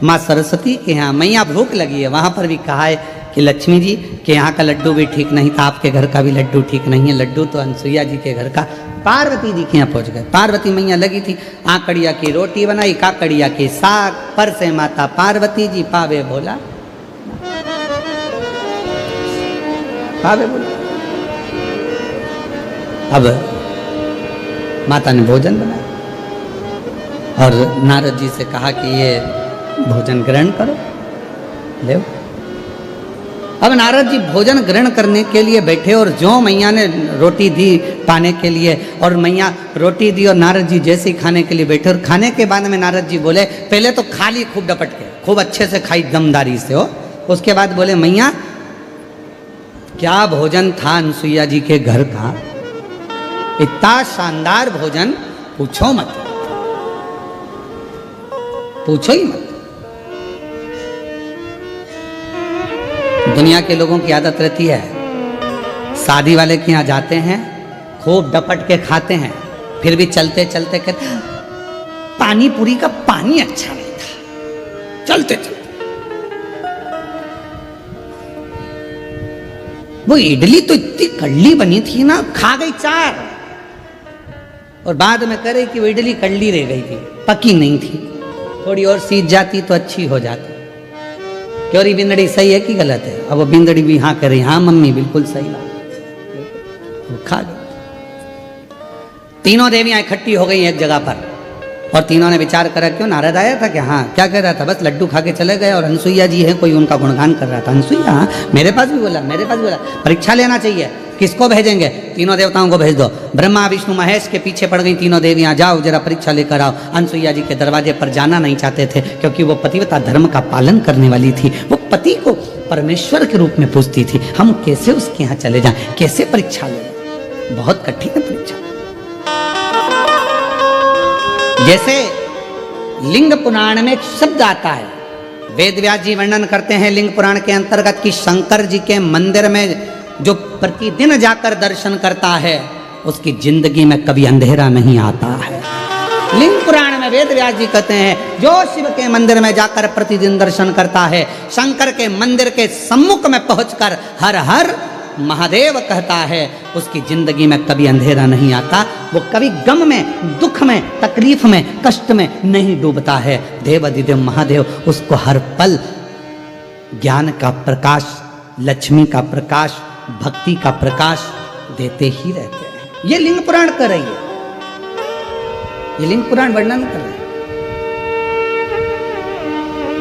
[SPEAKER 1] माँ सरस्वती के यहाँ। मैया भूख लगी है, वहां पर भी कहा है कि लक्ष्मी जी के यहाँ का लड्डू भी ठीक नहीं था, आपके घर का भी लड्डू ठीक नहीं है। लड्डू तो अनसुईया जी के घर का। पार्वती जी के यहाँ पहुँच गए। पार्वती मैया लगी थी, आकड़िया की रोटी बनाई, काकड़िया की साग, पर से माता पार्वती जी पावे भोला, पावे भोला। अब माता ने भोजन बनाया और नारद जी से कहा कि ये भोजन ग्रहण करो, ले। अब नारद जी भोजन ग्रहण करने के लिए बैठे और जो मैया ने रोटी दी पाने के लिए, और मैया रोटी दी और नारद जी जैसे ही खाने के लिए बैठे, और खाने के बाद में नारद जी बोले, पहले तो खा ली खूब डपट के, खूब अच्छे से खाई दमदारी से हो। उसके बाद बोले, मैया क्या भोजन था अनसुईया जी के घर का, इतना शानदार भोजन, पूछो मत, पूछो ही मत। दुनिया के लोगों की आदत रहती है, शादी वाले के यहाँ जाते हैं, खूब डपट के खाते हैं, फिर भी चलते चलते कहते हैं पानी पूरी का पानी अच्छा नहीं था, चलते चलते। वो इडली तो इतनी कड़ली बनी थी ना, खा गई 4, और बाद में करे कि वो इडली कड़ली रह गई थी, पकी नहीं थी, थोड़ी और सीज जाती तो अच्छी हो जाती। क्यों री बिंदड़ी सही है कि गलत है? अब वो बिंदड़ी भी हाँ करे, हाँ मम्मी बिल्कुल सही बात। वो खा गई। तीनों देवियां इकट्ठी हो गई एक जगह पर, और तीनों ने विचार करा, क्यों नारद आया था क्या? हाँ। क्या कह रहा था? बस लड्डू खा के चले गए, और अनसुईया जी है, कोई उनका गुणगान कर रहा था। अनसुईया, हाँ, मेरे पास भी बोला, मेरे पास भी बोला, परीक्षा लेना चाहिए, किसको भेजेंगे? तीनों देवताओं को भेज दो। ब्रह्मा विष्णु महेश के पीछे पड़ गई तीनों देवियां, जाओ जरा परीक्षा लेकर आओ। अनसुईया जी के दरवाजे पर जाना नहीं चाहते थे, क्योंकि वो पतिव्रता धर्म का पालन करने वाली थी। वो पति को परमेश्वर के रूप में पूजती थी। हम कैसे उसके यहाँ चले जाएं, कैसे परीक्षा लें? बहुत कठिन है परीक्षा। जैसे लिंग पुराण में एक शब्द आता है, वेद व्यास जी वर्णन करते हैं लिंग पुराण के अंतर्गत कि शंकर जी के मंदिर में जो प्रतिदिन जाकर दर्शन करता है, उसकी जिंदगी में कभी अंधेरा नहीं आता है। लिंग पुराण में वेद व्यास जी कहते हैं, जो शिव के मंदिर में जाकर प्रतिदिन दर्शन करता है, शंकर के मंदिर के सम्मुख में पहुंचकर हर हर महादेव कहता है, उसकी जिंदगी में कभी अंधेरा नहीं आता। वो कभी गम में, दुख में, तकलीफ में, कष्ट में नहीं डूबता है। देवाधिदेव महादेव उसको हर पल ज्ञान का प्रकाश, लक्ष्मी का प्रकाश, भक्ति का प्रकाश देते ही रहते हैं। ये लिंग पुराण कर रही है, ये लिंग पुराण वर्णन कर रहे हैं।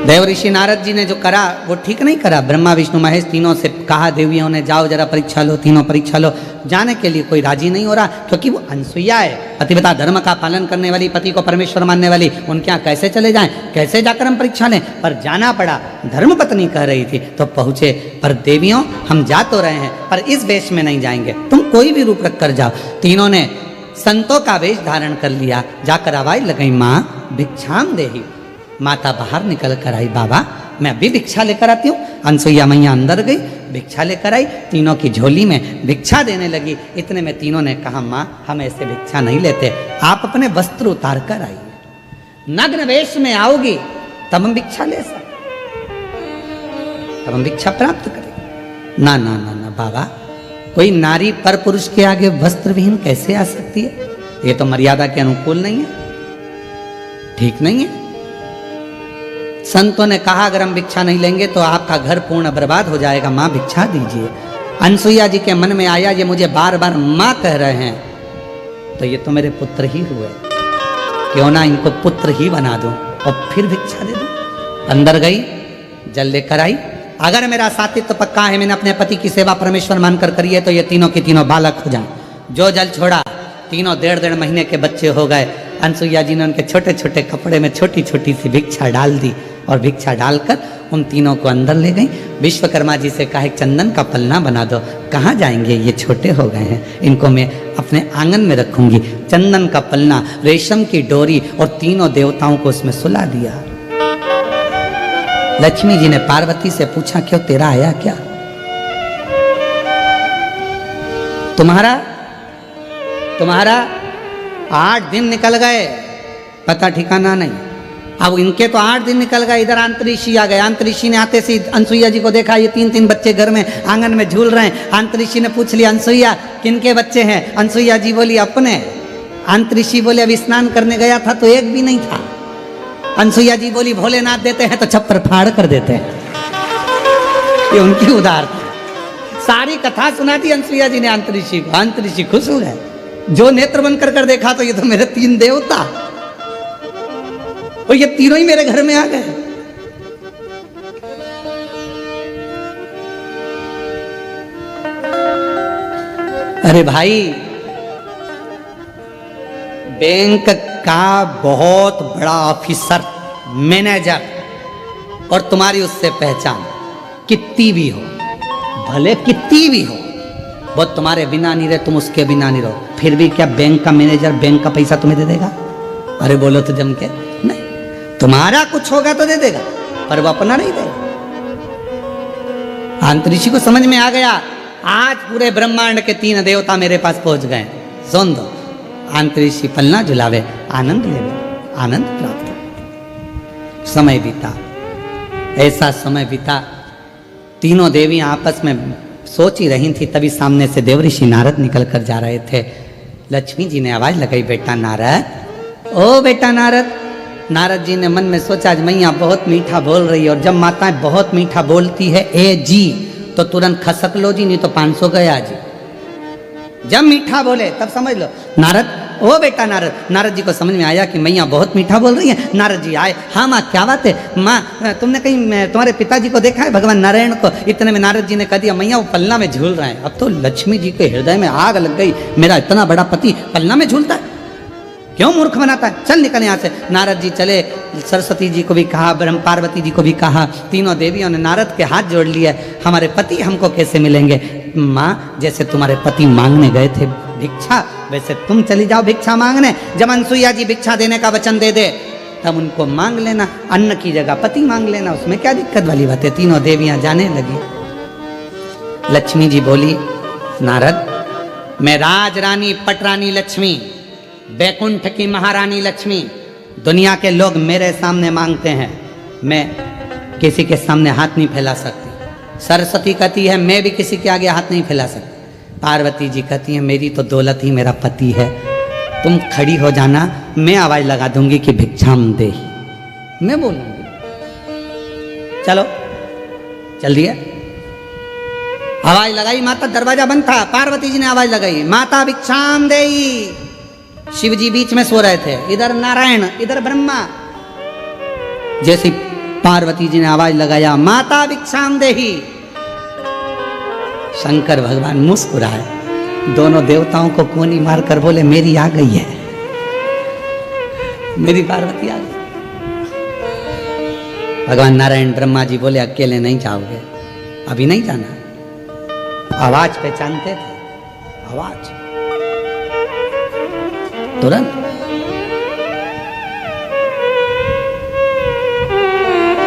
[SPEAKER 1] देव ऋषि नारद जी ने जो करा वो ठीक नहीं करा। ब्रह्मा विष्णु महेश तीनों से कहा, देवियों ने जाओ जरा परीक्षा लो, तीनों परीक्षा लो। जाने के लिए कोई राजी नहीं हो रहा, क्योंकि वो अनसुईया है, पतिव्रता धर्म का पालन करने वाली, पति को परमेश्वर मानने वाली। उनके यहाँ कैसे चले जाएं, कैसे जाकर हम परीक्षा लें? पर जाना पड़ा। धर्म पत्नी कह रही थी तो पहुंचे। पर देवियों, हम जा तो रहे हैं, पर इस वेश में नहीं जाएंगे, तुम कोई भी रूप रख कर जाओ। तीनों ने संतों का वेश धारण कर लिया। जाकर आवाज लगाई, माँ भिक्षाम देहि। माता बाहर निकल कर आई, बाबा मैं अभी भिक्षा लेकर आती हूँ। अनसुईया मैया अंदर गई, भिक्षा लेकर आई, तीनों की झोली में भिक्षा देने लगी। इतने में तीनों ने कहा, माँ हम ऐसे भिक्षा नहीं लेते, आप अपने वस्त्र उतार कर आइए। नग्न वेश में आओगी तब हम भिक्षा ले सकते, तब हम भिक्षा प्राप्त करेंगे। ना ना ना ना बाबा, कोई नारी पर पुरुष के आगे वस्त्र विहीन कैसे आ सकती है? ये तो मर्यादा के अनुकूल नहीं है, ठीक नहीं है। संतों ने कहा, अगर हम भिक्षा नहीं लेंगे तो आपका घर पूर्ण बर्बाद हो जाएगा, माँ भिक्षा दीजिए। अनसुईया जी के मन में आया, ये मुझे बार बार माँ कह रहे हैं, तो ये तो मेरे पुत्र ही हुए, क्यों ना इनको पुत्र ही बना दूं और फिर भिक्षा दे दूं। अंदर गई, जल लेकर आई। अगर मेरा सातित्व पक्का है, मैंने अपने पति की सेवा परमेश्वर मानकर करी है, तो ये तीनों के तीनों बालक हो जाएं। जो जल छोड़ा, तीनों 1.5 महीने के बच्चे हो गए। अनसुईया जी ने उनके छोटे छोटे कपड़े में छोटी छोटी सी भिक्षा डाल दी, और भिक्षा डालकर उन तीनों को अंदर ले गई। विश्वकर्मा जी से कहा, चंदन का पलना बना दो। कहाँ जाएंगे, ये छोटे हो गए हैं, इनको मैं अपने आंगन में रखूंगी। चंदन का पलना, रेशम की डोरी, और तीनों देवताओं को उसमें सुला दिया। लक्ष्मी जी ने पार्वती से पूछा, क्यों तेरा आया क्या? तुम्हारा 8 दिन निकल गए, पता ठिकाना नहीं। अब इनके तो 8 दिन निकल गए, इधर अंतरिक्षी आ गए। अंतरिक्षी ने आते से अनसुईया जी को देखा, ये 3-3 बच्चे घर में आंगन में झूल रहे हैं। अंतरिक्षी ने पूछ लिया, अनसुईया किनके बच्चे हैं? अनसुईया जी बोली, अपने। अंतरिक्षी बोले, अब स्नान करने गया था तो एक भी नहीं था। अनसुईया जी बोली, भोलेनाथ देते हैं तो छप्पर फाड़ कर देते हैं। ये उनकी उदारता। सारी कथा सुना दी अनसुईया जी ने अंतरिक्षी को। अंतरिक्षी खुश हो गए, जो नेत्र बंद कर देखा तो ये तो मेरे 3 देवता, और ये तीनों ही मेरे घर में आ गए। अरे भाई, बैंक का बहुत बड़ा ऑफिसर, मैनेजर, और तुम्हारी उससे पहचान कितनी भी हो, भले कितनी भी हो, वो तुम्हारे बिना नहीं रहे, तुम उसके बिना नहीं रहो, फिर भी क्या बैंक का मैनेजर बैंक का पैसा तुम्हें दे देगा? अरे बोलो तो जम के, नहीं। तुम्हारा कुछ होगा तो दे देगा, पर वो अपना नहीं देगा। अंतरिक्षी को समझ में आ गया, आज पूरे ब्रह्मांड के 3 देवता मेरे पास पहुंच गए। सुन दो, अंतरिक्षी पलना झुलावे, आनंद लेवे, आनंद प्राप्त हो। समय बीता, ऐसा समय बीता, तीनों देवियां आपस में सोच ही रही थी, तभी सामने से देवऋषि नारद निकल कर जा रहे थे। लक्ष्मी जी ने आवाज लगाई, बेटा नारद, ओ बेटा नारद। नारद जी ने मन में सोचा, आज मैया बहुत मीठा बोल रही है, और जब माताएं बहुत मीठा बोलती है ए जी, तो तुरंत खसक लो जी, नहीं तो 500 गया जी। जब मीठा बोले तब समझ लो। नारद, ओ बेटा नारद। नारद जी को समझ में आया कि मैया बहुत मीठा बोल रही है। नारद जी आए, हाँ माँ क्या बात है? माँ तुमने कहीं तुम्हारे पिताजी को देखा है, भगवान नारायण को? इतने में नारद जी ने कह दिया, मैया वो पलना में झूल रहे हैं। अब तो लक्ष्मी जी के हृदय में आग लग गई, मेरा इतना बड़ा पति पलना में झूलता है, क्यों मूर्ख बनाता है, चल निकल यहाँ से। नारद जी चले, सरस्वती जी को भी कहा, ब्रह्म पार्वती जी को भी कहा, तीनों देवियों ने नारद के हाथ जोड़ लिए। हमारे पति हमको कैसे मिलेंगे? माँ, जैसे तुम्हारे पति मांगने गए थे भिक्षा, वैसे तुम चली जाओ भिक्षा मांगने। जब अनसुईया जी भिक्षा देने का वचन दे दे, तब उनको मांग लेना, अन्न की जगह पति मांग लेना, उसमें क्या दिक्कत वाली बात है। तीनों देवियां जाने लगी। लक्ष्मी जी बोली, नारद, मैं राज रानी पटरानी लक्ष्मी, बैकुंठ की महारानी लक्ष्मी, दुनिया के लोग मेरे सामने मांगते हैं, मैं किसी के सामने हाथ नहीं फैला सकती। सरस्वती कहती है, मैं भी किसी के आगे हाथ नहीं फैला सकती। पार्वती जी कहती है, मेरी तो दौलत ही मेरा पति है, तुम खड़ी हो जाना, मैं आवाज लगा दूंगी कि भिक्षाम दे, मैं बोलूंगी। चलो चल दिया, आवाज लगाई, माता दरवाजा बंद था, पार्वती जी ने आवाज लगाई, माता भिक्षाम देई। शिव जी बीच में सो रहे थे, इधर नारायण इधर ब्रह्मा। जैसे पार्वती जी ने आवाज लगाया, माता भिक्षाम देही, शंकर भगवान मुस्कुराए, दोनों देवताओं को कोनी मार कर बोले, मेरी आ गई है, मेरी पार्वती आ गई। भगवान नारायण ब्रह्मा जी बोले, अकेले नहीं जाओगे, अभी नहीं जाना। आवाज पहचानते थे, आवाज तुरंत।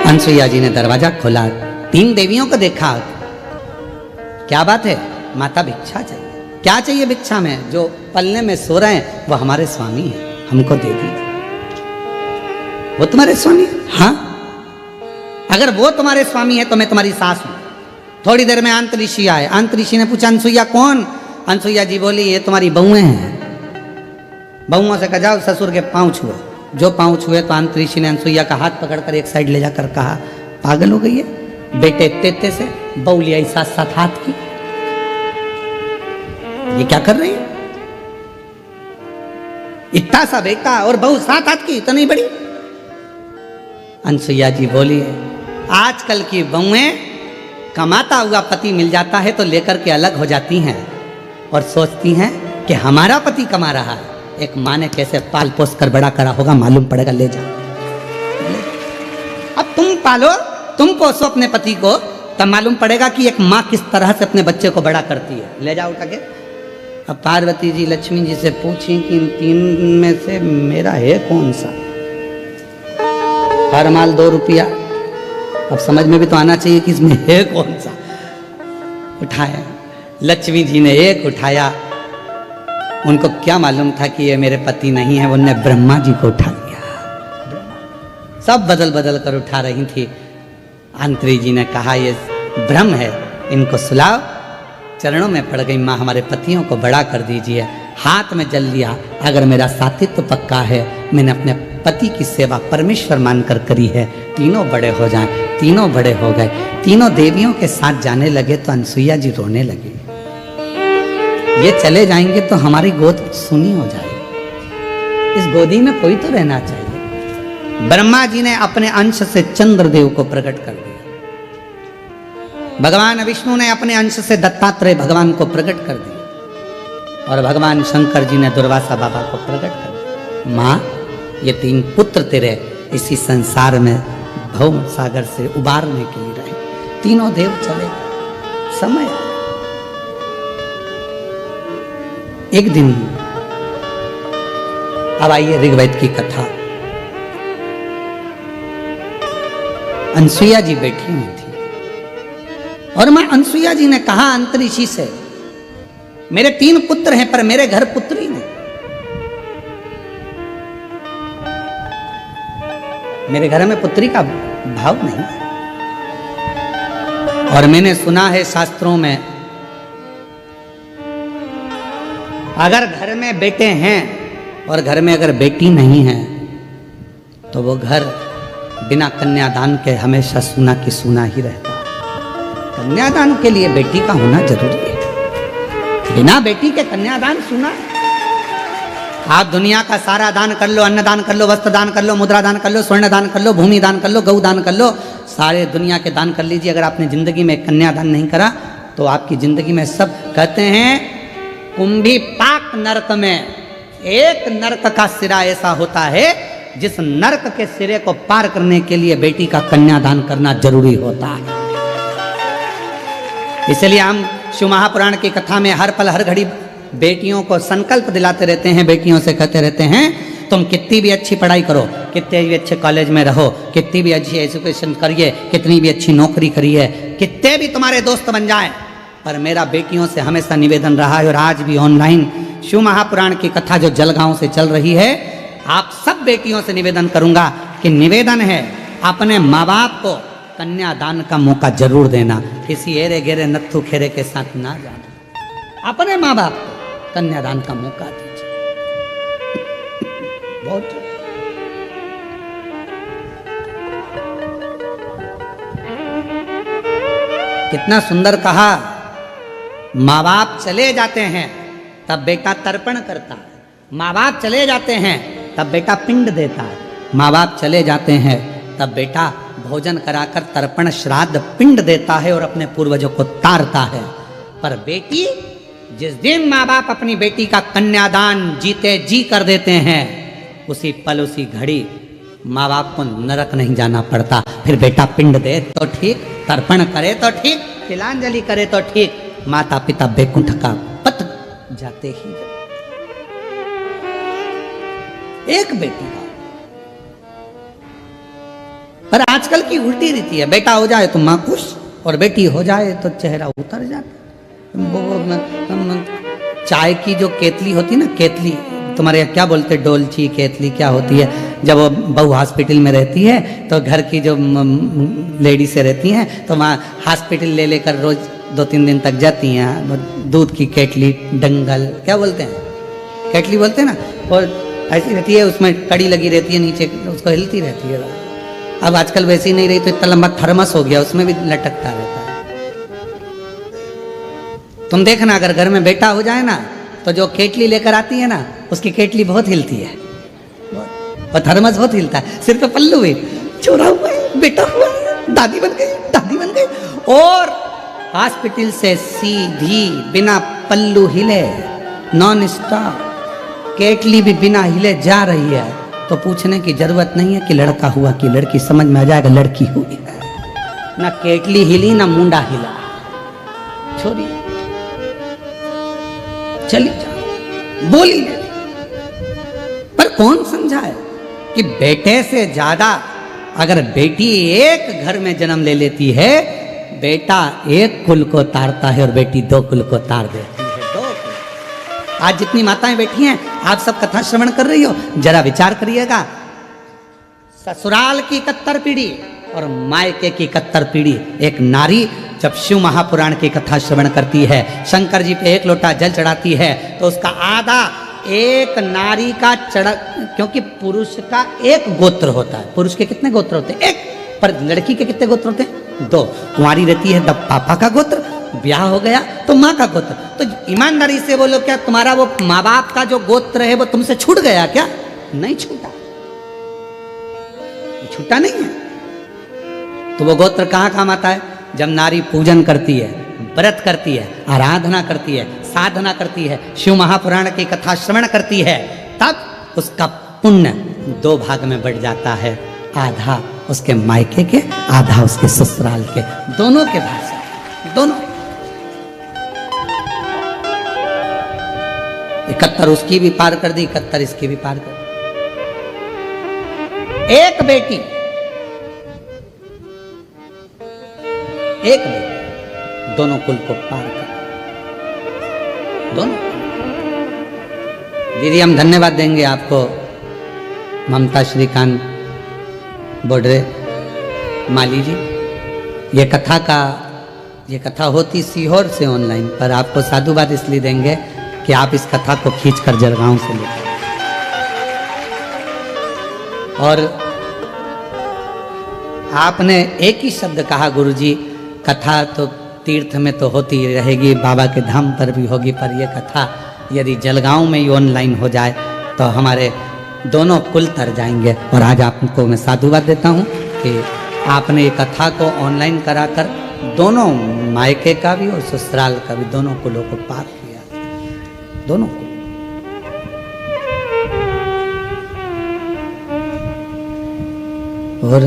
[SPEAKER 1] अनसुईया जी ने दरवाजा खोला, 3 देवियों को देखा। क्या बात है? माता भिक्षा चाहिए। क्या चाहिए भिक्षा में? जो पलने में सो रहे हैं वो हमारे स्वामी हैं, हमको दे दीजिए। वो तुम्हारे स्वामी है? हाँ, अगर वो तुम्हारे स्वामी है तो मैं तुम्हारी सास हूं। थोड़ी देर में अंतरिक्षी आए। अंतरिक्षी ने पूछा, अनसुईया कौन? अनसुईया जी बोली, ये तुम्हारी बहुएं हैं। बहुओं से कहा, जाओ ससुर के पाँव छुओ। जो पाँव छुए तो अंतरिक्षी ने अनसुईया का हाथ पकड़कर एक साइड ले जाकर कहा, पागल हो गई है, बेटे तेते से बहू लिया साथ साथ हाथ की, ये क्या कर रही है? इतना सा बेटा और बहू साथ हाथ की, तो नहीं बड़ी? अनसुईया जी बोली, आजकल की बहुएं कमाता हुआ पति मिल जाता है तो लेकर के अलग हो जाती हैं और सोचती हैं कि हमारा पति कमा रहा है। एक माँ ने कैसे पाल पोस कर बड़ा करा होगा मालूम पड़ेगा, ले जाओ। अब तुम पालो, तुम पोसो अपने पति को, तब मालूम पड़ेगा कि एक माँ किस तरह से अपने बच्चे को बड़ा करती है। ले जाओ उठा के। अब पार्वती जी लक्ष्मी जी से पूछी कि इन 3 में से मेरा है कौन सा? हर माल 2 रुपया। अब समझ में भी तो आना चाहिए कि इसमें है कौन सा। उठाया, लक्ष्मी जी ने एक उठाया। उनको क्या मालूम था कि ये मेरे पति नहीं है, उनने ब्रह्मा जी को उठा लिया। सब बदल बदल कर उठा रही थी। अंतरी जी ने कहा ये भ्रम है, इनको सुलाओ। चरणों में पड़ गई माँ, हमारे पतियों को बड़ा कर दीजिए। हाथ में जल लिया, अगर मेरा साथित्व पक्का है, मैंने अपने पति की सेवा परमेश्वर मानकर करी है, तीनों बड़े हो जाएं। तीनों बड़े हो गए, तीनों देवियों के साथ जाने लगे तो अनसुईया जी रोने लगी। ये चले जाएंगे तो हमारी गोद सुनी हो जाएगी, इस गोदी में कोई तो रहना चाहिए। ब्रह्मा जी ने अपने अंश से चंद्रदेव को प्रकट कर दिया। भगवान विष्णु ने अपने अंश से दत्तात्रेय भगवान को प्रकट कर दिया, और भगवान शंकर जी ने दुर्वासा बाबा को प्रकट कर दिया। माँ, ये तीन पुत्र तेरे इसी संसार में भव सागर से उबारने के लिए रहे। तीनों देव चले, समय आया। एक दिन, अब आइए ऋग्वेद की कथा। अनसुईया जी बैठी हुई थी, और मां अनसुईया जी ने कहा अंतरिषि से, मेरे 3 पुत्र हैं पर मेरे घर पुत्री नहीं, मेरे घर में पुत्री का भाव नहीं है। और मैंने सुना है शास्त्रों में, अगर घर में बेटे हैं और घर में अगर बेटी नहीं है तो वो घर बिना कन्यादान के हमेशा सूना की सूना ही रहता है। कन्यादान के लिए बेटी का होना जरूरी है, बिना बेटी के कन्यादान सूना। आप दुनिया का सारा दान कर लो, अन्न दान कर लो, वस्त्र दान कर लो, मुद्रा दान कर लो, स्वर्ण दान कर लो, भूमि दान कर लो, गौ दान कर लो, सारे दुनिया के दान कर लीजिए। अगर आपने जिंदगी में कन्यादान नहीं करा तो आपकी जिंदगी में सब, कहते हैं कुंभी पाक नरक में एक नरक का सिरा ऐसा होता है जिस नरक के सिरे को पार करने के लिए बेटी का कन्यादान करना जरूरी होता है। इसलिए हम शिव महापुराण की कथा में हर पल हर घड़ी बेटियों को संकल्प दिलाते रहते हैं, बेटियों से कहते रहते हैं तुम कितनी भी अच्छी पढ़ाई करो, कितने भी अच्छे कॉलेज में रहो, कितनी भी अच्छी एजुकेशन करिए, कितनी भी अच्छी नौकरी करिए, कितने भी तुम्हारे दोस्त बन जाएं, पर मेरा बेटियों से हमेशा निवेदन रहा है। और आज भी ऑनलाइन शिव महापुराण की कथा जो जलगांव से चल रही है, आप सब बेटियों से निवेदन करूंगा कि निवेदन है अपने माँ बाप को कन्यादान का मौका जरूर देना, किसी एरे गेरे नत्थु खेरे के साथ ना जाना। अपने माँ बाप को कन्यादान का मौका दीजिए। बहुत कितना सुंदर कहा, माँ बाप चले जाते हैं तब बेटा तर्पण करता है, माँ बाप चले जाते हैं तब बेटा पिंड देता है, माँ बाप चले जाते हैं तब बेटा भोजन कराकर तर्पण श्राद्ध पिंड देता है और अपने पूर्वजों को तारता है। पर बेटी, जिस दिन माँ बाप अपनी बेटी का कन्यादान जीते जी कर देते हैं, उसी पल उसी घड़ी माँ बाप को नरक नहीं जाना पड़ता। फिर बेटा पिंड दे तो ठीक, तर्पण करे तो ठीक, तिलांजलि करे तो ठीक, माता पिता बैकुंठ का पथ जाते ही एक बेटी का। पर आजकल की उल्टी रीति है, बेटा हो जाए तो माँ खुश और बेटी हो जाए तो चेहरा उतर जाता। चाय की जो केतली होती है ना, केतली तुम्हारे क्या बोलते, डोलची केतली क्या होती है, जब वो बहू हॉस्पिटल में रहती है तो घर की जो लेडी से रहती हैं तो वहाँ हॉस्पिटल ले लेकर रोज 2-3 दिन तक जाती हैं। दूध की केतली, डंगल क्या बोलते हैं, केतली बोलते हैं ना, और ऐसी रहती है, उसमें कड़ी लगी रहती है नीचे, उसको हिलती रहती है। अब आजकल वैसी नहीं रही तो इतना लंबा थर्मस हो गया, उसमें भी लटकता रहता है। तुम देखना अगर घर में बेटा हो जाए ना तो जो केतली लेकर आती है ना, उसकी केतली बहुत हिलती है और थर्मस बहुत हिलता है। सिर पे पल्लू है, छोरा हुआ है, बेटा हुआ है, दादी बन गई, दादी बन गई, और हॉस्पिटल से सीधी बिना पल्लू हिले, नॉन स्टॉप केतली भी बिना हिले जा रही है, तो पूछने की जरूरत नहीं है कि लड़का हुआ कि लड़की, समझ में आ जाएगा लड़की हुई है। ना केतली हिली ना मुंडा हिला, छोरी चली जा, बोली नहीं। पर कौन समझाए कि बेटे से ज्यादा अगर बेटी एक घर में जन्म ले लेती है, बेटा एक कुल को तारता है और बेटी 2 कुल को तार देती है। 2 कुल। आज जितनी माताएं बैठी हैं, आप सब कथा श्रवण कर रही हो, जरा विचार करिएगा, ससुराल की 71 पीढ़ी और मायके की 71 पीढ़ी। एक नारी जब शिव महापुराण की कथा श्रवण करती है, शंकर जी पे एक लोटा जल चढ़ाती है, तो उसका आधा एक नारी का चढ़ा, क्योंकि पुरुष का एक गोत्र होता है। पुरुष के कितने गोत्र होते हैं? एक। पर लड़की के कितने गोत्र होते हैं? 2। कुंवारी रहती है तब पापा का गोत्र, ब्याह हो गया तो माँ का गोत्र। तो ईमानदारी से बोलो, क्या तुम्हारा वो माँ बाप का जो गोत्र है वो तुमसे छूट गया क्या? नहीं छूटा, छूटा नहीं है। तो वो गोत्र कहाँ काम आता है? जब नारी पूजन करती है, व्रत करती है, आराधना करती है, साधना करती है, शिव महापुराण की कथा श्रवण करती है, तब उसका पुण्य 2 भाग में बढ़ जाता है। आधा उसके मायके के, आधा उसके ससुराल के, दोनों के भाग से, दोनों। 71 उसकी भी पार कर दी, 71 इसकी भी पार कर दी। एक बेटी, एक बेटी दोनों कुल को पार कर, दोनों। दीदी हम धन्यवाद देंगे आपको, ममता श्रीकांत बोडरे माली जी। ये कथा होती सीहोर से ऑनलाइन, पर आपको साधुवाद इसलिए देंगे कि आप इस कथा को खींचकर जलगांव से लेकर, और आपने एक ही शब्द कहा, गुरुजी कथा तो तीर्थ में तो होती रहेगी, बाबा के धाम पर भी होगी, पर यह कथा यदि जलगांव में ही ऑनलाइन हो जाए तो हमारे दोनों कुल तर जाएंगे। और आज आपको मैं साधुवाद देता हूँ कि आपने ये कथा को ऑनलाइन कराकर दोनों मायके का भी और ससुराल का भी, दोनों कुलों को पार किया, दोनों को। और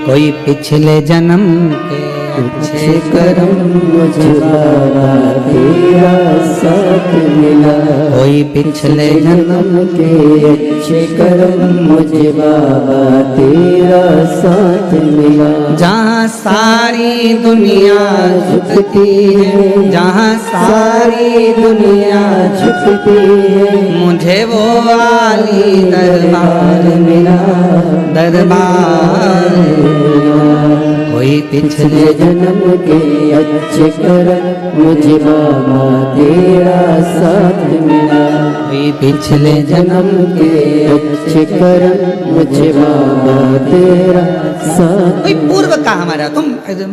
[SPEAKER 1] कोई पिछले जन्म के
[SPEAKER 2] अच्छे कर्म मुझे बाबा तेरा साथ मिला,
[SPEAKER 1] कोई पिछले
[SPEAKER 2] जन्म के अच्छे कर्म मुझे बाबा तेरा साथ मिला।
[SPEAKER 1] जहाँ सारी दुनिया
[SPEAKER 2] झुकती है,
[SPEAKER 1] जहाँ
[SPEAKER 2] सारी दुनिया झुकती है,
[SPEAKER 1] मुझे वो वाली दरबार
[SPEAKER 2] मिला,
[SPEAKER 1] दरबार। कोई पिछले
[SPEAKER 2] जन्म के अच्छे कर्म मुझे बाबा तेरा साथ मिला,
[SPEAKER 1] कोई पिछले
[SPEAKER 2] जन्म के अच्छे कर्म मुझे बाबा तेरा साथ।
[SPEAKER 1] कोई पूर्व का हमारा, तुम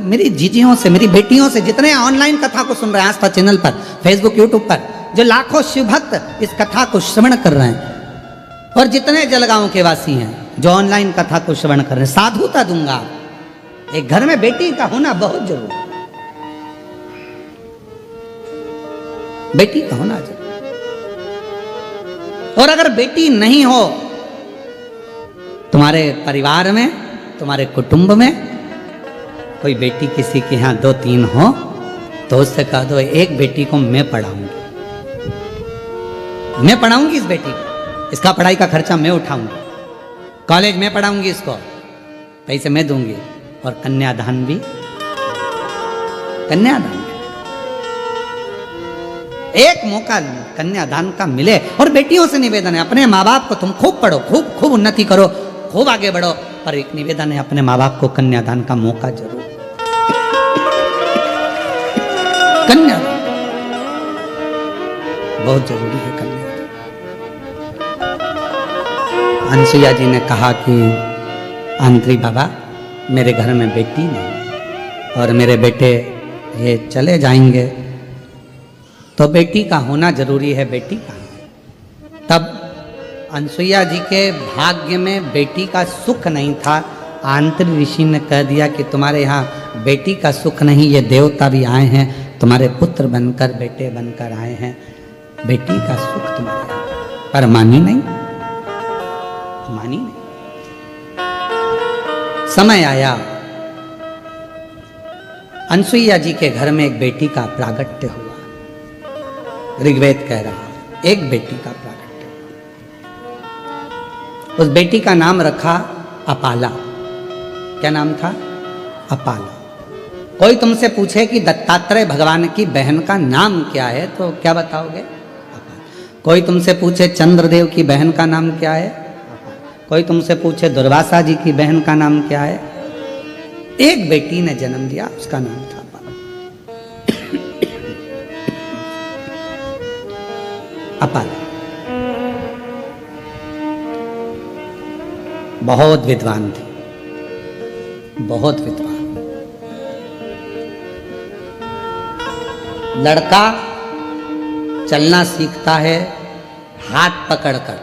[SPEAKER 1] मेरी जीजियों से, मेरी बेटियों से, जितने ऑनलाइन कथा को सुन रहे हैं आस्था चैनल पर, फेसबुक यूट्यूब पर, जो लाखों शिव भक्त इस कथा को श्रवण कर रहे हैं, और जितने जलगांव के वासी हैं जो ऑनलाइन कथा को श्रवण कर रहे हैं, साधुता दूंगा, एक घर में बेटी का होना बहुत जरूरी है, बेटी का होना जरूरी। और अगर बेटी नहीं हो तुम्हारे परिवार में, तुम्हारे कुटुंब में, कोई बेटी किसी के यहां 2-3 हो, तो उससे कह दो एक बेटी को मैं पढ़ाऊंगी, मैं पढ़ाऊंगी इस बेटी को, इसका पढ़ाई का खर्चा मैं उठाऊंगी, कॉलेज में पढ़ाऊंगी, इसको पैसे मैं दूंगी, और कन्यादान भी, कन्यादान एक मौका कन्यादान का मिले। और बेटियों से निवेदन है, अपने माँ बाप को तुम खूब पढ़ो, खूब खूब उन्नति करो, खूब आगे बढ़ो, पर एक निवेदन है, अपने माँ बाप को कन्यादान का मौका जरूर, कन्यादान बहुत जरूरी है। कन्यादान। अनसुईया जी ने कहा कि आंतरी बाबा मेरे घर में बेटी नहीं, और मेरे बेटे ये चले जाएंगे, तो बेटी का होना जरूरी है, बेटी का। तब अनसुईया जी के भाग्य में बेटी का सुख नहीं था, आंतरी ऋषि ने कह दिया कि तुम्हारे यहाँ बेटी का सुख नहीं, ये देवता भी आए हैं, तुम्हारे पुत्र बनकर, बेटे बनकर आए हैं, बेटी का सुख तुम्हारे यहाँ। पर मानी नहीं, मानी नहीं। समय आया, अनसुईया जी के घर में एक बेटी का प्रागट्य हुआ। ऋग्वेद कह रहा है एक बेटी का प्रागट्य। उस बेटी का नाम रखा अपाला। क्या नाम था? अपाला। कोई तुमसे पूछे कि दत्तात्रेय भगवान की बहन का नाम क्या है, तो क्या बताओगे? अपाला। कोई तुमसे पूछे चंद्रदेव की बहन का नाम क्या है? कोई तुमसे पूछे दुर्वासा जी की बहन का नाम क्या है? एक बेटी ने जन्म दिया, उसका नाम था अपाला। बहुत विद्वान थी, बहुत विद्वान। लड़का चलना सीखता है हाथ पकड़कर,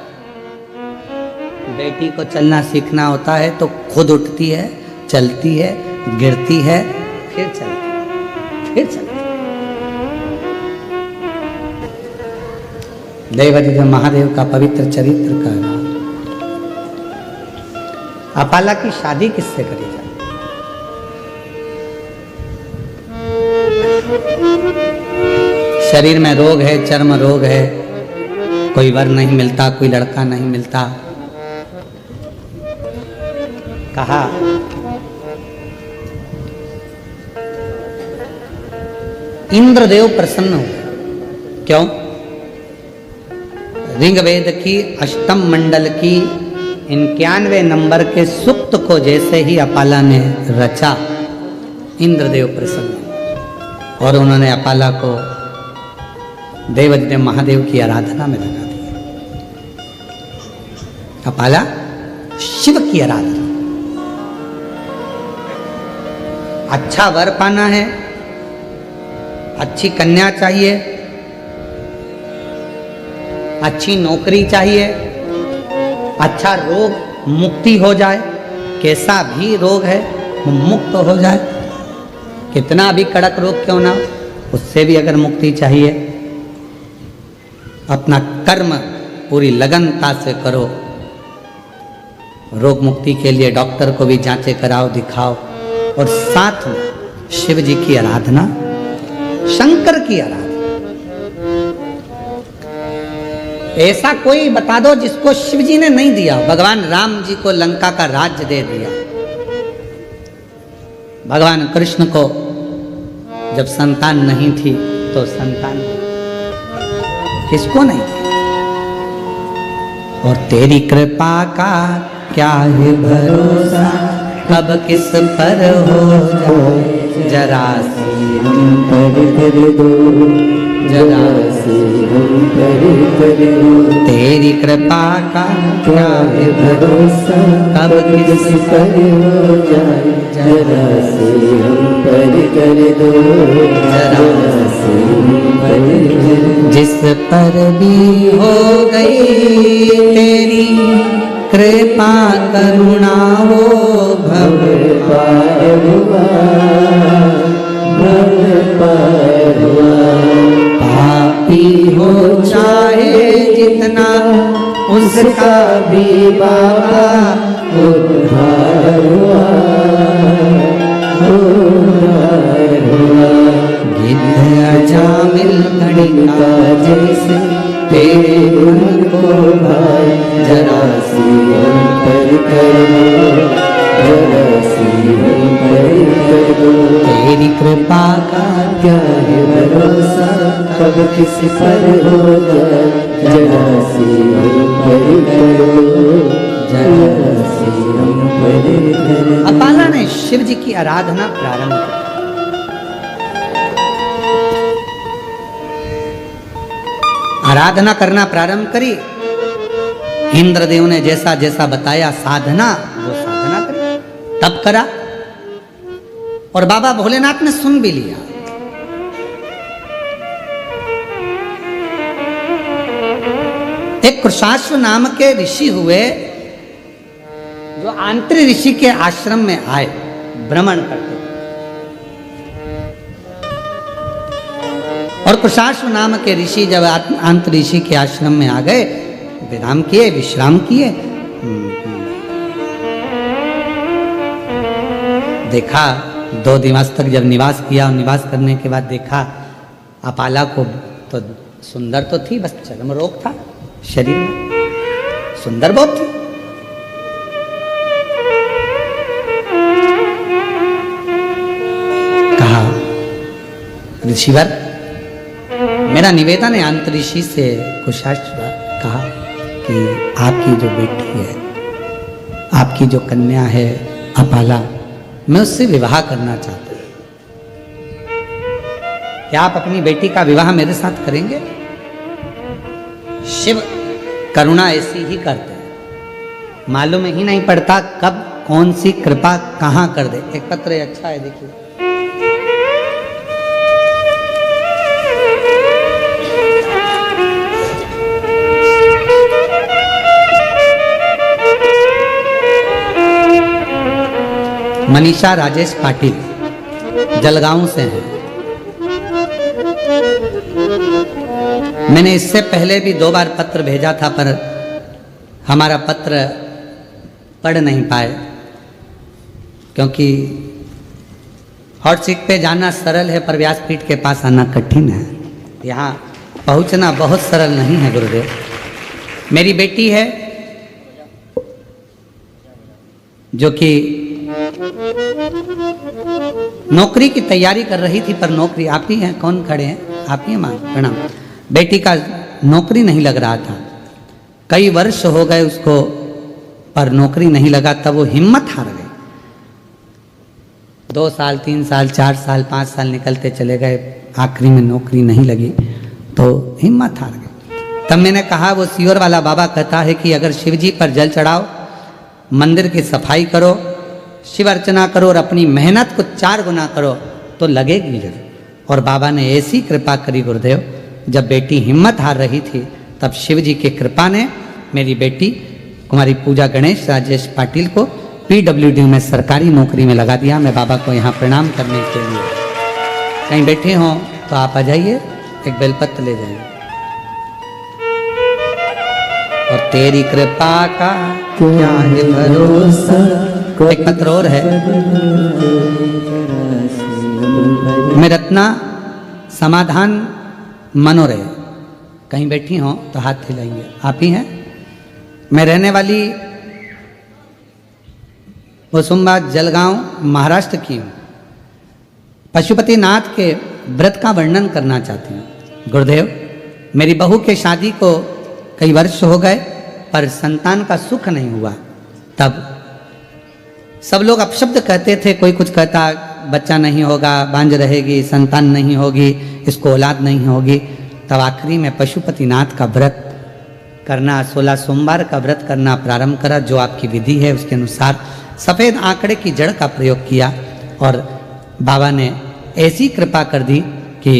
[SPEAKER 1] बेटी को चलना सीखना होता है तो खुद उठती है, चलती है, गिरती है, फिर चलती है, फिर चलती है। देवाधिदेव महादेव का पवित्र चरित्र का नाम। अपाला की शादी किससे करी जाए? शरीर में रोग है, चर्म रोग है, कोई वर नहीं मिलता, कोई लड़का नहीं मिलता। कहा इंद्रदेव प्रसन्न हुए। क्यों? ऋग्वेद की अष्टम मंडल की 91वें नंबर के सूक्त को जैसे ही अपाला ने रचा, इंद्रदेव प्रसन्न और उन्होंने अपाला को देवाधिदेव महादेव की आराधना में लगा दिया। अपाला शिव की आराधना। अच्छा वर पाना है, अच्छी कन्या चाहिए, अच्छी नौकरी चाहिए, अच्छा रोग मुक्ति हो जाए, कैसा भी रोग है वो मुक्त हो जाए, कितना भी कड़क रोग क्यों ना, उससे भी अगर मुक्ति चाहिए, अपना कर्म पूरी लगनता से करो। रोग मुक्ति के लिए डॉक्टर को भी जांचे कराओ, दिखाओ, और साथ में शिव जी की आराधना, शंकर की आराधना। ऐसा कोई बता दो जिसको शिव जी ने नहीं दिया। भगवान राम जी को लंका का राज्य दे दिया, भगवान कृष्ण को जब संतान नहीं थी तो संतान किसको नहीं थी। और तेरी कृपा का क्या है भरोसा, कब किस पर हो जाए जरा सी हम पर कर दो, जरा सी हम पर कर दो। तेरी कृपा का क्या है भरोसा, कब किस पर हो जाए जरा सी हम पर कर दो, जरा सी हम पर कर दो। जिस पर भी हो गई तेरी कृपा करुणा वो भव पार हुआ, भव पार हुआ। पापी हो चाहे जितना उसका भी बाबा उद्धार हुआ, उद्धार हुआ। गिद्ध अजामिल गणिका जैसे तेरे मन को भाई, जरा सी हम पर कर दो, जरा सी हम पर कर दो। तेरी कृपा का क्या है भरोसा, कब किस पर हो जाए जरा सी हम पर कर दो, जरा सी हम पर कर दो। अपाला ने शिव जी की आराधना प्रारंभ की। आराधना करना प्रारंभ करी। इंद्रदेव ने जैसा जैसा बताया साधना, वो साधना करी, तब करा, और बाबा भोलेनाथ ने सुन भी लिया। एक कृशाश्व नाम के ऋषि हुए जो आंतरी ऋषि के आश्रम में आए, भ्रमण करते। और कुशाश्व नाम के ऋषि जब अंत ऋषि के आश्रम में आ गए, विराम किए, विश्राम किए, देखा 2 दिवस तक जब निवास किया, और निवास करने के बाद देखा अपाला को, तो सुंदर तो थी, बस चर्म रोग था शरीर में, सुंदर बहुत थी। कहा ऋषिवर, मेरा निवेदन है, अंतरिषि से कुशाश्व कहा कि आपकी जो बेटी है आपकी जो कन्या है अपाला, मैं उससे विवाह करना चाहता हूं। क्या आप अपनी बेटी का विवाह मेरे साथ करेंगे? शिव करुणा ऐसी ही करते हैं, मालूम ही नहीं पड़ता कब कौन सी कृपा कहां कर दे। एक पत्र अच्छा है, देखिए। मनीषा राजेश पाटिल जलगांव से हैं। मैंने इससे पहले भी 2 बार पत्र भेजा था, पर हमारा पत्र पढ़ नहीं पाए, क्योंकि हॉट सीट पे जाना सरल है पर व्यासपीठ के पास आना कठिन है। यहाँ पहुँचना बहुत सरल नहीं है गुरुदेव। मेरी बेटी है जो कि नौकरी की तैयारी कर रही थी, पर नौकरी, आप ही हैं, कौन खड़े हैं, आप ही हैं मां, प्रणाम। बेटी का नौकरी नहीं लग रहा था, कई वर्ष हो गए उसको, पर नौकरी नहीं लगा। तब वो हिम्मत हार गई। 2 साल 3 साल 4 साल 5 साल निकलते चले गए, आखिरी में नौकरी नहीं लगी तो हिम्मत हार गई। तब मैंने कहा, वो सीवर वाला बाबा कहता है कि अगर शिव जी पर जल चढ़ाओ, मंदिर की सफाई करो, शिव अर्चना करो और अपनी मेहनत को 4 गुना करो तो लगेगी जरूर। और बाबा ने ऐसी कृपा करी गुरुदेव, जब बेटी हिम्मत हार रही थी तब शिव जी की कृपा ने मेरी बेटी कुमारी पूजा गणेश राजेश पाटिल को PWD में सरकारी नौकरी में लगा दिया। मैं बाबा को यहाँ प्रणाम करने के लिए, कहीं बैठे हों तो आप आ जाइए, एक बेलपत्र ले जाइए। और तेरी कृपा का क्या है भरोसा। एक पत्र और है, मैं रत्ना समाधान मनोरे, कहीं बैठी हो तो हाथ हिलाएंगे, आप ही हैं। मैं रहने वाली वसुंबा जलगांव महाराष्ट्र की हूँ। पशुपतिनाथ के व्रत का वर्णन करना चाहती हूँ गुरुदेव। मेरी बहू के शादी को कई वर्ष हो गए, पर संतान का सुख नहीं हुआ। तब सब लोग अपशब्द कहते थे, कोई कुछ कहता बच्चा नहीं होगा, बांझ रहेगी, संतान नहीं होगी, इसको औलाद नहीं होगी। तब आखिरी में पशुपतिनाथ का व्रत करना, 16 सोमवार का व्रत करना प्रारंभ करा, जो आपकी विधि है उसके अनुसार सफ़ेद आंकड़े की जड़ का प्रयोग किया और बाबा ने ऐसी कृपा कर दी कि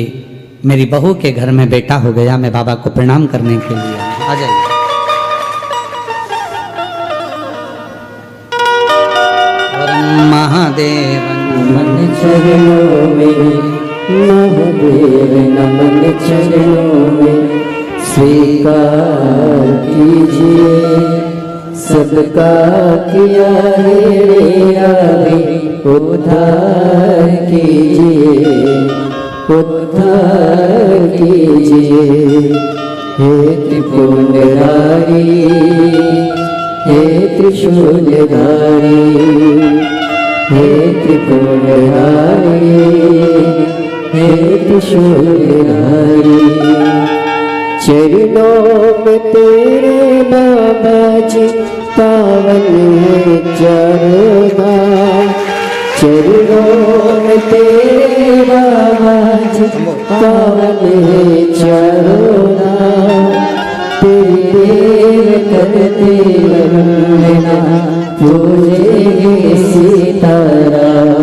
[SPEAKER 1] मेरी बहू के घर में बेटा हो गया। मैं बाबा को प्रणाम करने के लिए आ जाइए। महादेव
[SPEAKER 2] नमन चरणों में, महादेव नमन चरणों में, स्वीकार कीजिए सबका किया है मेरा भी उद्धार कीजिए, उद्धार कीजिए। हे त्रिपुंडधारी, हे त्रिशूलधारी, हे त्रिपुंडधारी, हे त्रिशूलधारी। चरणों में तेरे बाबा जी पावन है चारों धाम। चरणों में तेरे बाबा जी पावन है चारों धाम। तेरी देव करते वंदना, पूजेंगे सीताराम।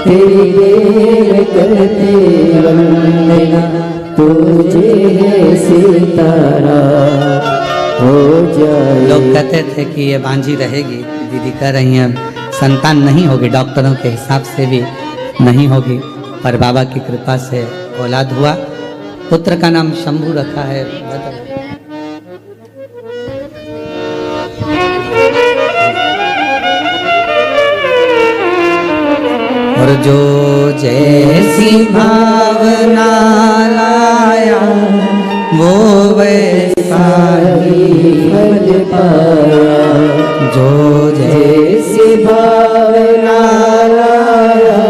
[SPEAKER 2] तेरी देव करते वंदना, तुझे है सीताराम। हो जाए।
[SPEAKER 1] लोग कहते थे कि ये बांझी रहेगी, दीदी कह रही हैं संतान नहीं होगी, डॉक्टरों के हिसाब से भी नहीं होगी, पर बाबा की कृपा से औलाद हुआ। पुत्र का नाम शंभू रखा है। और जो जैसी भावना लाया वो वैसा ही
[SPEAKER 2] फल पाया।
[SPEAKER 1] जो
[SPEAKER 2] जैसी भावना लाया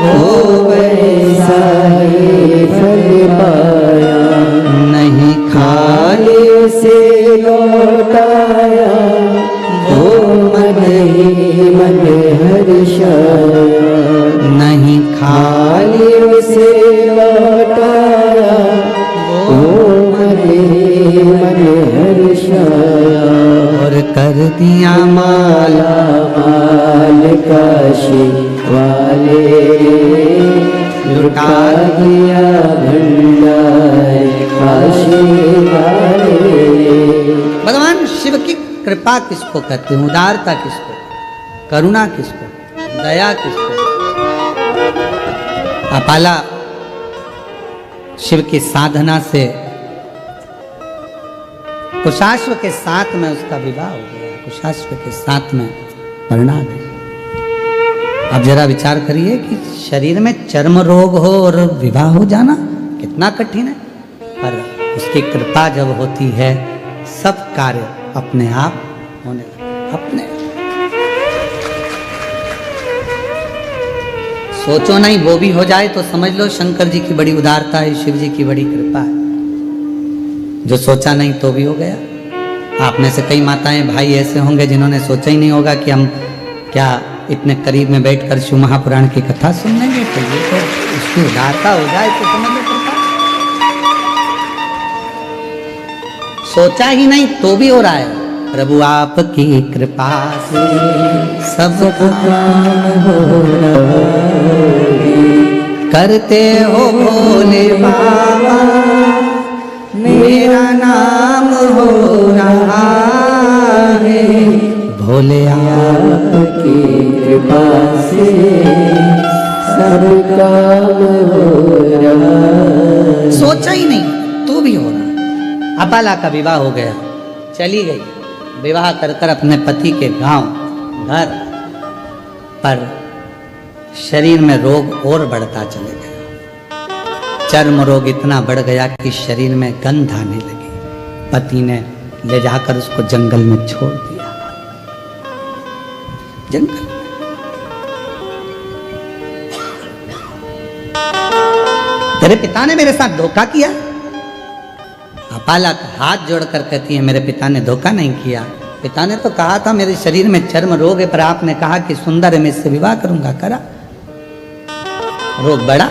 [SPEAKER 2] वो वैसा ही फल पाया।
[SPEAKER 1] नहीं
[SPEAKER 2] खाली से लौटाया वो खाली उसे लौटाया, वो मने मन हर्षाया।
[SPEAKER 1] और कर दिया
[SPEAKER 2] माला माल काशी वाले, लुटा दिया भंडार काशी वाले।
[SPEAKER 1] भगवान शिव की कृपा किसको कहते हैं, उदारता किसको, करुणा किसको, दया किसको। अपाला शिव की साधना से कुशाश्व के साथ में उसका विवाह हो गया, कुशाश्व के साथ में परिणा गई। अब जरा विचार करिए कि शरीर में चर्म रोग हो और विवाह हो जाना कितना कठिन है, पर उसकी कृपा जब होती है सब कार्य अपने आप होने लगते, अपने। सोचो नहीं वो भी हो जाए तो समझ लो शंकर जी की बड़ी उदारता है, शिव जी की बड़ी कृपा है। जो सोचा नहीं तो भी हो गया। आप में से कई माताएं भाई ऐसे होंगे जिन्होंने सोचा ही नहीं होगा कि हम क्या इतने करीब में बैठकर शिव महापुराण की कथा सुन लेंगे, तो ये तो उसकी उदारता हो जाए तो समझ लो कृपा। सोचा ही नहीं तो भी हो रहा है। प्रभु आपकी कृपा से सब काम हो रहा है। करते हो भोले बाबा मेरा नाम हो रहा है। भोले
[SPEAKER 2] आपकी कृपा से सब काम हो रहा है।
[SPEAKER 1] सोचा ही नहीं तो भी हो रहा। अपाला का विवाह हो गया, चली गई विवाह कर कर अपने पति के गांव घर पर। शरीर में रोग और बढ़ता चले गया। चर्म रोग इतना बढ़ गया कि शरीर में गंध आने लगी। पति ने ले जाकर उसको जंगल में छोड़ दिया। जंगल तेरे पिता ने मेरे साथ धोखा किया। अपाला हाथ जोड़कर कहती है मेरे पिता ने धोखा नहीं किया। पिता ने तो कहा था मेरे शरीर में चर्म रोग है, पर आपने कहा कि सुंदर है मैं इससे विवाह करूंगा, करा। रोग बढ़ा,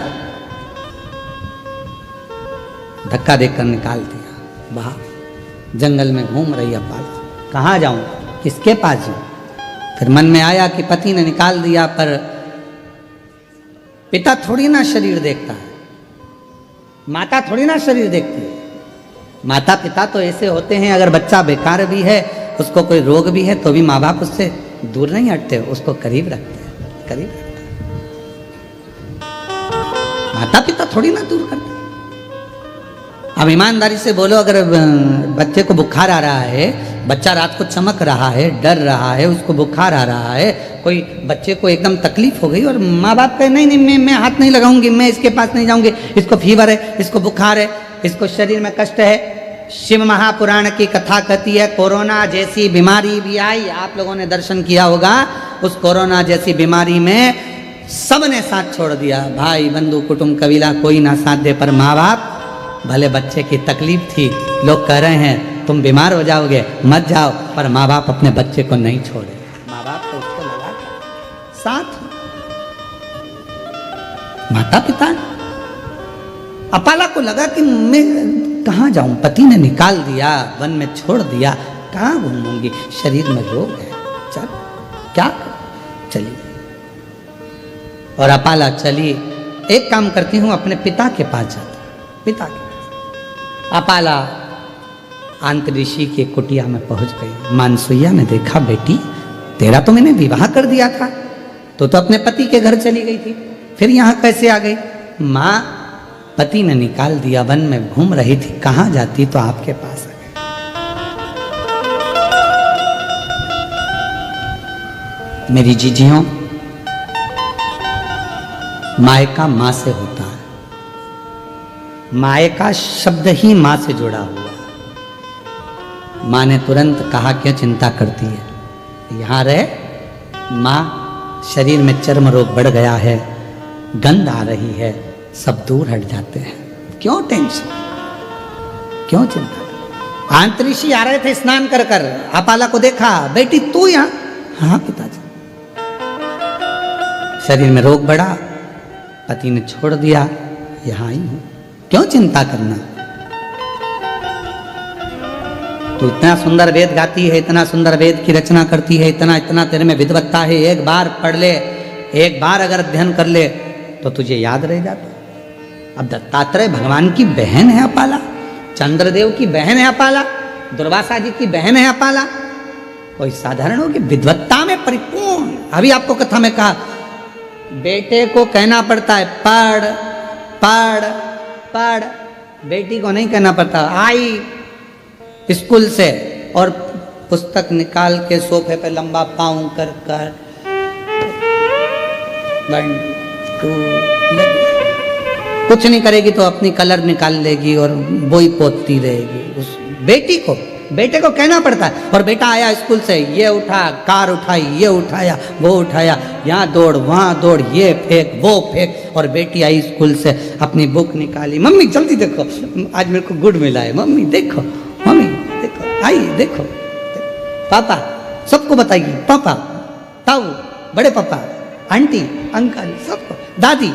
[SPEAKER 1] धक्का देकर निकाल दिया बाहर। जंगल में घूम रही अपाला, कहाँ जाऊं, किसके पास जाऊं। फिर मन में आया कि पति ने निकाल दिया, पर पिता थोड़ी ना शरीर देखता है, माता थोड़ी ना शरीर देखती है। माता पिता तो ऐसे होते हैं, अगर बच्चा बेकार भी है, उसको कोई रोग भी है, तो भी माँ बाप उससे दूर नहीं हटते, उसको करीब रखते हैं, करीब रखते हैं। माता पिता थोड़ी ना दूर करते। अब ईमानदारी से बोलो, अगर बच्चे को बुखार आ रहा है, बच्चा रात को चमक रहा है, डर रहा है, उसको बुखार आ रहा है, कोई बच्चे को एकदम तकलीफ हो गई और माँ बाप कहे नहीं नहीं मैं हाथ नहीं लगाऊंगी, मैं इसके पास नहीं जाऊंगी, इसको फीवर है, इसको बुखार है, इसको शरीर में कष्ट है। शिव महापुराण की कथा कहती है कोरोना जैसी बीमारी भी आई, आप लोगों ने दर्शन किया होगा। उस कोरोना जैसी बीमारी में सबने साथ छोड़ दिया, भाई बंधु कुटुंब कबीला कोई ना साथ दे, पर माँ बाप भले बच्चे की तकलीफ थी, लोग कह रहे हैं तुम बीमार हो जाओगे मत जाओ, पर माँ बाप अपने बच्चे को नहीं छोड़े। माँ बाप तो उसको लगा साथ। माता पिता अपाला को लगा कि मैं कहाँ जाऊं, पति ने निकाल दिया, वन में छोड़ दिया, कहाँ घूमूंगी, शरीर में रोग है, चल क्या चली। और अपाला चली, एक काम करती हूँ अपने पिता के पास जाती, पिता के पास। अपाला आंतऋषि की कुटिया में पहुंच गई। मानसुइया ने देखा बेटी तेरा तो मैंने विवाह कर दिया था, तो अपने पति के घर चली गई थी, फिर यहाँ कैसे आ गई। माँ पति ने निकाल दिया, वन में घूम रही थी, कहाँ जाती तो आपके पास आ गई। मेरी जीजियों, मायका माँ से होता है। मायका शब्द ही माँ से जुड़ा हुआ है। माँ ने तुरंत कहा क्यों चिंता करती है, यहाँ रहे। माँ शरीर में चर्म रोग बढ़ गया है, गंध आ रही है, सब दूर हट जाते हैं, क्यों टेंशन, क्यों चिंता। आंतरिषि आ रहे थे स्नान कर कर, अपाला को देखा, बेटी तू यहाँ। हाँ पिताजी। शरीर में रोग बढ़ा, पति ने छोड़ दिया, यहाँ आई हूं, क्यों चिंता करना। तू इतना सुंदर वेद गाती है, इतना सुंदर वेद की रचना करती है, इतना इतना तेरे में विद्वत्ता है, एक बार पढ़ ले, एक बार अगर अध्ययन कर ले तो तुझे याद रह जाता। अब दत्तात्रेय भगवान की बहन है अपाला, चंद्रदेव की बहन है अपाला, दुर्वासा जी की बहन है अपाला, कोई साधारण होगी, विद्वत्ता में परिपूर्ण। अभी आपको कथा में कहा, बेटे को कहना पड़ता है पढ़ पढ़ पढ़, बेटी को नहीं कहना पड़ता। आई स्कूल से और पुस्तक निकाल के सोफे पे लंबा पाँव कर कर 1 2 कुछ नहीं करेगी तो अपनी कलर निकाल लेगी और बोई पोतती रहेगी। उस बेटे को कहना पड़ता है। और बेटा आया स्कूल से, ये उठा, कार उठाई, ये उठाया, वो उठाया, यहाँ दौड़ वहाँ दौड़, ये फेंक वो फेंक। और बेटी आई स्कूल से, अपनी बुक निकाली, मम्मी जल्दी देखो आज मेरे को गुड मिला है, मम्मी देखो, मम्मी देखो, आई देखो, पापा सबको बताइए, पापा ताऊ, बड़े पापा, आंटी, अंकल, सबको, दादी।